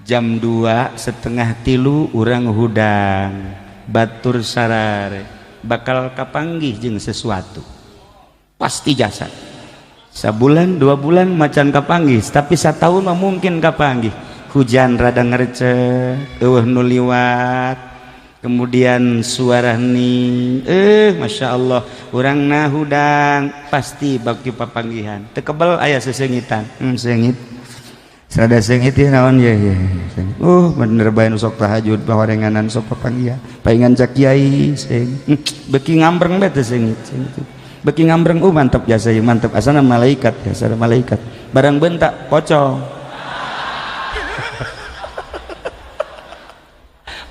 jam 2:30 urang hudang batur sarare bakal kapanggih jeung sesuatu pasti jasa sabulan 2 bulan macan kapanggih tapi satahun mah mungkin kapanggih hujan rada ngerecek eueuh nu liwat kemudian suara hening Masya Allah urang na hudang pasti bagi papanggihan teu kebel aya sesengitan sengit serada sengit ya naon ya bener bae nu sok tahajud bawarenganan sok papanggihan paingan cak kiai seng beuki ngambreng bae teh sengit beuki ngambreng mantap jasa ieu mantap asana malaikat asana malaikat barang bentak pocong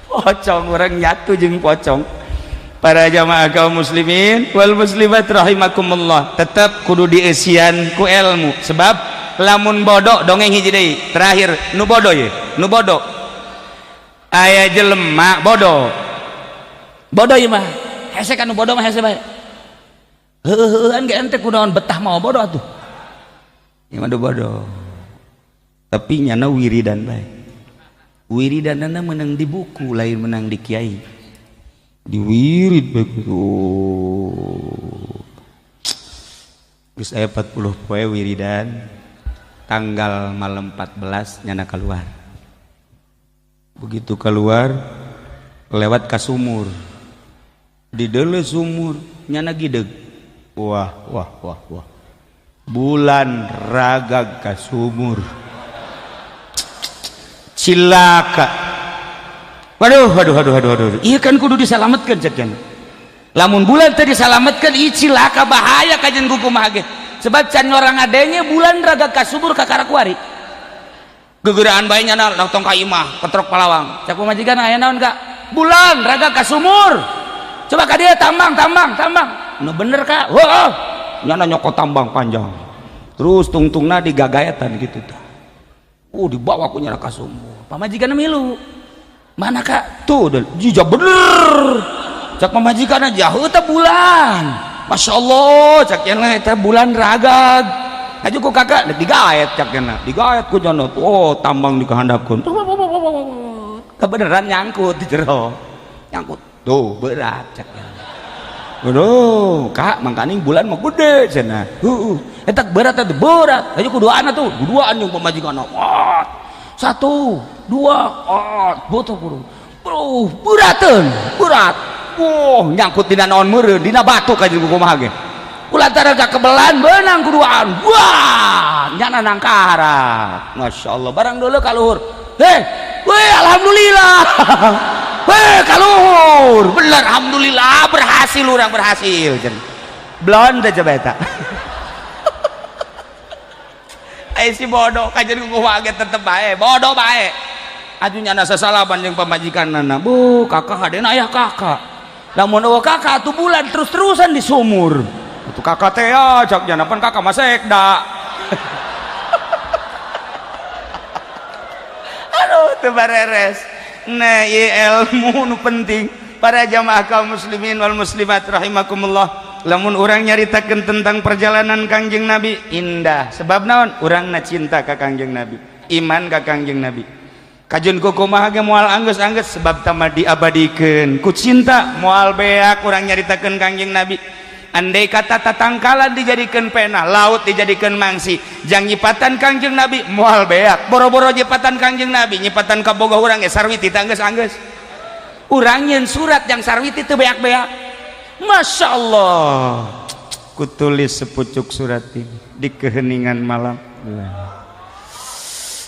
pocong urang nyatu jeung pocong para jamaah kaum muslimin wal muslimat rahimakumullah tetep kudu dieusian ku ilmu sebab lamun bodoh dongeng hiji deui terakhir nu bodoh ye nu bodoh aya jelema bodoh ieu mah hese kan nu bodoh mah hese bae heueuan ge ente kunaon betah mau bodoh atuh ieu mah bodoh tapi nyana wiridan bae wiridanana menang di buku lain menang di kiai di wirid bae geus aya 40 poe wiridan tanggal malam 14 nyana keluar begitu keluar lewat ka sumur di deuleu sumur nyana gideg wah bulan ragag ka sumur cilaka waduh ieu kan kudu disalametkeun ceuk lamun bulan teh disalametkeun ieu cilaka bahaya kajen kumaha ge sebab can orang adanya bulan raga kasubur kakarakuari gegeraan bae nyana langsung ka imah ketrok palawang cak pamajikan aya naon kak bulan raga kasumur coba ka dia tambang nu bener kak nyana nyokot tambang panjang terus tungtungna digagaetan gitu tuh dibawa ku nyana kasumur pamajikan milu mana kak tuh jija bener cak pamajikan jauh teh bulan Masya Allah cak yana eta bulan ragag aju ku kakak digaet cak yana digaet ku jono tambang dikahandapkeun kebeneran nyangkut di jero nyangkut tuh berat cak yana aduh kak mangkaning bulan mah gede cenah eta berat atuh berat aju ku duaan atuh duaan jeung pamajikanna 1 2 boto bro berateun berat nyangkut dina naon meureun dina batu ka jeung kumaha ge kulantaran kakebelan beunang kuduaan wah nyana nangkara Masya Allah barang deuleu ka luhur alhamdulillah ka luhur bener alhamdulillah berhasil urang berhasil blon teh coba eta si bodoh ka jeung kumaha ge tetep bae bodoh bae atuh nyana sasalaban jeung pamajikanna bu kakak hadena aya kakak lamun eueuh kakak atuh bulan terus-terusan di sumur itu kakak teh ya cak janapan kakak mah sekda aduh teu bareres nah ieu ilmu nu penting para jamaah kaum muslimin wal muslimat rahimakumullah lamun urang nyaritakeun tentang perjalanan Kangjeng Nabi indah sebab naon urangna cinta ka Kangjeng Nabi iman ka Kangjeng Nabi kajen kumaha ge moal anggeus-anggeus sebab tama diabadikeun ku cinta moal beak urang nyaritakeun Kangjeng Nabi andai kata tatangkalan dijadikeun pena laut dijadikeun mangsi jang nyipatan Kangjeng Nabi moal beak boro-boro nyipatan Kangjeng Nabi nyipatan ka boga urang ge sarwiti anggeus-anggeus urang nyeun surat yang sarwiti teu beak-beak Masya Allah kutulis sepucuk surat ini di keheningan malam.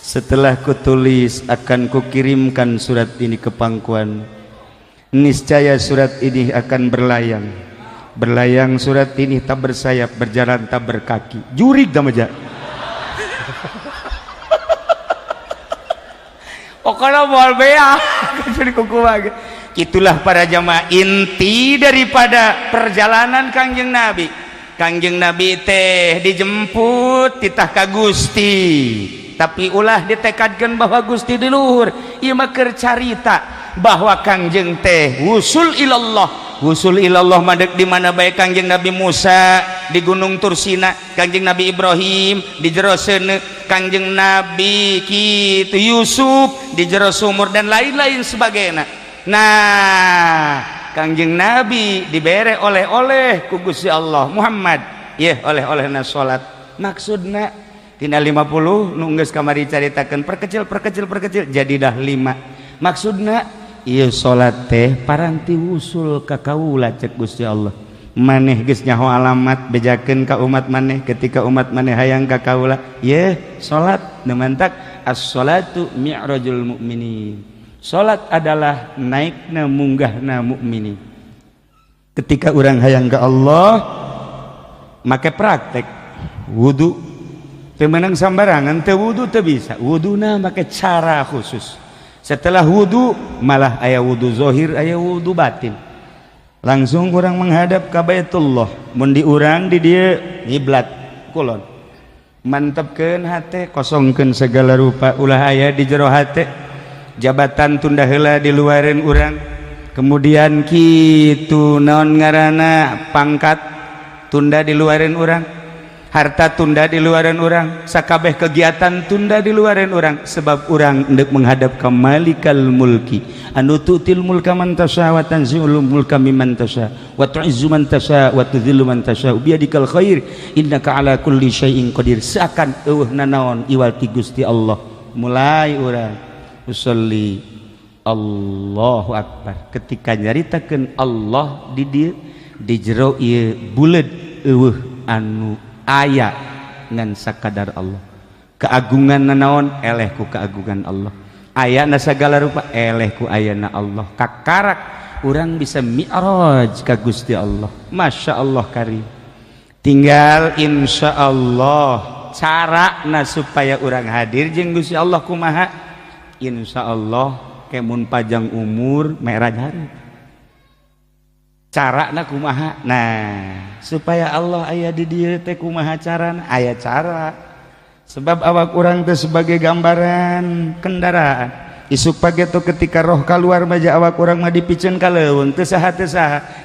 Setelah kutulis akan kukirimkan surat ini ke pangkuan. Niscaya surat ini akan berlayang. Berlayang surat ini tak bersayap, berjalan tak berkaki. Jurig damaja. Oh kalau mau bea, jadi kuku lagi. Itulah para jamaah inti daripada perjalanan Kangjeng Nabi. Kangjeng Nabi teh dijemput titah ka Gusti, tapi ulah ditekadkan bahwa Gusti di luhur. Ieu mah keur carita bahwa Kangjeng teh wusul ilallah. Wusul ilallah madeg di mana bae Kangjeng Nabi Musa di Gunung Tursina, Kangjeng Nabi Ibrahim di jero seuneu, Kangjeng Nabi kitu Yusuf di jero sumur dan lain-lain sebagainya. Nah, Kangjeng Nabi dibere oleh-oleh ku Gusti Allah Muhammad. Yeh, oleh-olehna salat. Maksudna tina 50 nu geus kamari caritakeun perkecil jadi dah 5. Maksudna ieu salat teh paranti wusul ka kaula cek Gusti Allah. Maneh geus nyaho alamat bejakeun ka umat maneh ketika umat maneh hayang ka kaula. Yeh, salat nemantak as-salatu mi'rajul mu'minin. Salat adalah naikna munggahna mukminin. Ketika orang hayang ke Allah, make praktek wudu. Teu meunang sambarangan, teu wudu teu bisa. Wuduna make cara khusus. Setelah wudu malah aya wudu zahir, aya wudu batin. Langsung orang menghadap ka Baitullah. Mun di urang di dieu ngiblat kulon. Mantepkeun hate, kosongkeun segala rupa ulah aya di jero hate. Jabatan tunda heula di luareun urang, kemudian kitu naon ngaranna pangkat tunda di luareun urang, harta tunda di luareun urang, sakabeh kegiatan tunda di luareun urang, sebab urang hendak menghadap ka Malikal Mulki anu tu'til mulka man tasya wa tanzi'ul mulka mimman tasya wa tu'izzu man tasya wa tudhillu man tasya biyadikal khair innaka ala kulli syai'in qadir. Seakan eueuhna naon iwal ti Gusti Allah. Mulai urang usolli Allahu Akbar, ketika nyaritakeun Allah di dieu di jero ieu buleud eueuh anu aya ngan sakadar Allah. Keagungan naon eleh ku keagungan Allah, ayana sagala rupa eleh ku ayana Allah. Kakarak urang bisa mi'raj ka Gusti Allah. Masya Allah karim. Tinggal insyaallah carana supaya urang hadir jeung Gusti Allah kumaha. Insya Allah kemun pajang umur merah hari cara na kumaha. Nah supaya Allah aya di dieu teh kumaha carana, aya cara. Sebab awak urang teh sebagai gambaran kendaraan. Isuk pagi tuh ketika roh keluar maja awak urang mah dipikeun ka leuweung teu saha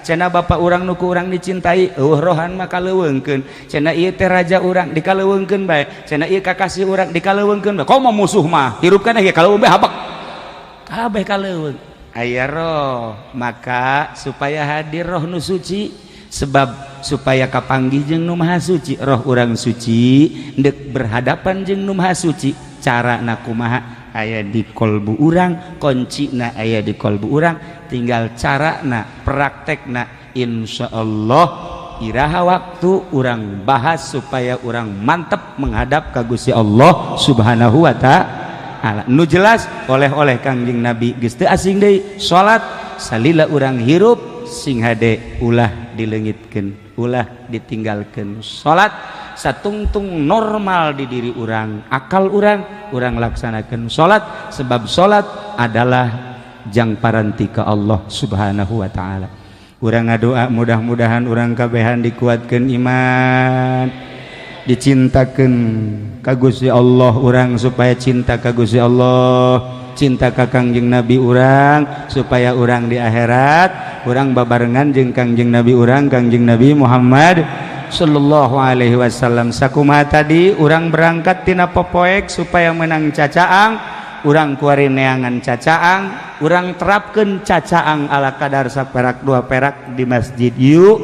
cenah bapak urang nu ku urang dicintai rohan mah kaleuweungkeun, cenah ieu teh raja urang dikaleuweungkeun bae, cenah ieu kakasih urang dikaleuweungkeun bae. Komo musuh mah hirup kana ge kaleuweung bae habak kabeh kaleuweung. Aya roh maka supaya hadir roh nu suci, sebab supaya kapanggih jeung nu maha suci. Roh urang suci ndek berhadapan jeung nu maha suci. Carana kumaha aya di kolbu urang, kuncina aya di kolbu urang, tinggal carana praktekna. Insyaallah iraha waktu urang bahas supaya urang mantep menghadap ka Gusti Allah Subhanahu wa taala. Nu jelas oleh-oleh Kangjeng Nabi geus teu asing deui salat salila urang hirup sing hade ulah dileungitkeun, ulah ditinggalkeun. Salat satungtung normal di diri urang, akal urang laksanakeun salat, sebab salat adalah jang paranti ka Allah Subhanahu wa taala. Urang ngadoa mudah-mudahan urang kabehan dikuatkeun iman, dicintakeun ka Gusti Allah urang supaya cinta ka Gusti Allah, cinta ka Kangjeng Nabi urang supaya urang di akhirat urang babarengan jeung Kangjeng Nabi urang, Kangjeng Nabi Muhammad sallallahu alaihi wasallam. Sakumaha tadi urang berangkat tina popoek supaya menang cacaang, urang kuari neangan cacaang, urang terapkeun cacaang ala kadar saperak 2 perak di masjid. Yuk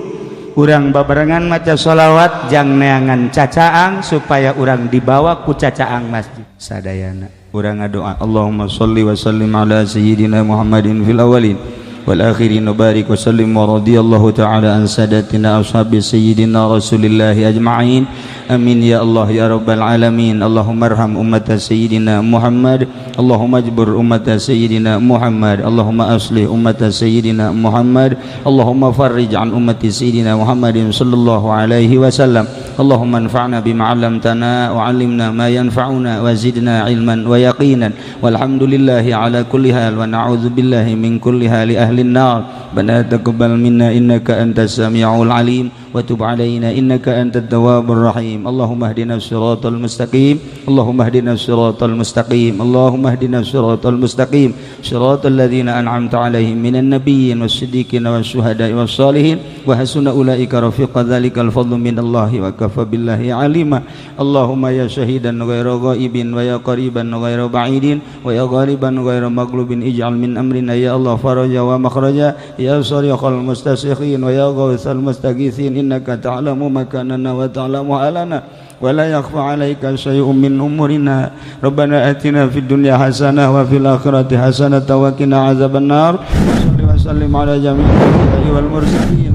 urang babarengan maca sholawat jang neangan cacaang supaya urang dibawa ku cacaang masjid sadayana. Urang ngadoa Allahumma sholli wa sallim ala sayyidina Muhammadin fil awalin والآخرين وبارك وسلم ورضي الله تعالى عن سادتنا أصحاب سيدنا رسول الله أجمعين آمين يا الله يا رب العالمين اللهم ارحم أمة سيدنا محمد اللهم اجبر أمة سيدنا محمد اللهم أصلح أمة سيدنا محمد اللهم فرج عن أمة سيدنا محمد صلى الله عليه وسلم اللهم انفعنا بما علمتنا وعلمنا ما ينفعنا وزدنا علما ويقينا والحمد لله على كل حال ونعوذ بالله من كل حال أهل النار ربنا تقبل منا إنك أنت السميع العليم وتب علينا إنك أنت التواب الرحيم اللهم اهدنا الصراط المستقيم اللهم اهدنا الصراط المستقيم اللهم اهدنا الصراط المستقيم صراط الذين أنعمت عليهم من النبيين والصديقين والشهداء والصالحين وحسن أولئك رفيق ذلك الفضل من الله وكفى بالله عليما اللهم يا شهيدا غير غائب ويا قريبا غير بعيد ويا غالبا غير مغلوب اجعل من أمرنا يا الله فرجا ومخرجا يا صريخ المستسخين ويا غوث المستغيثين إنك تعلم مكاننا وتعلم حالنا ولا يخفى عليك شيء من أمورنا ربنا آتنا في الدنيا حسنة وفي الآخرة حسنة وقنا عذاب النار وصل وسلم على جميع الأنبياء والمرسلين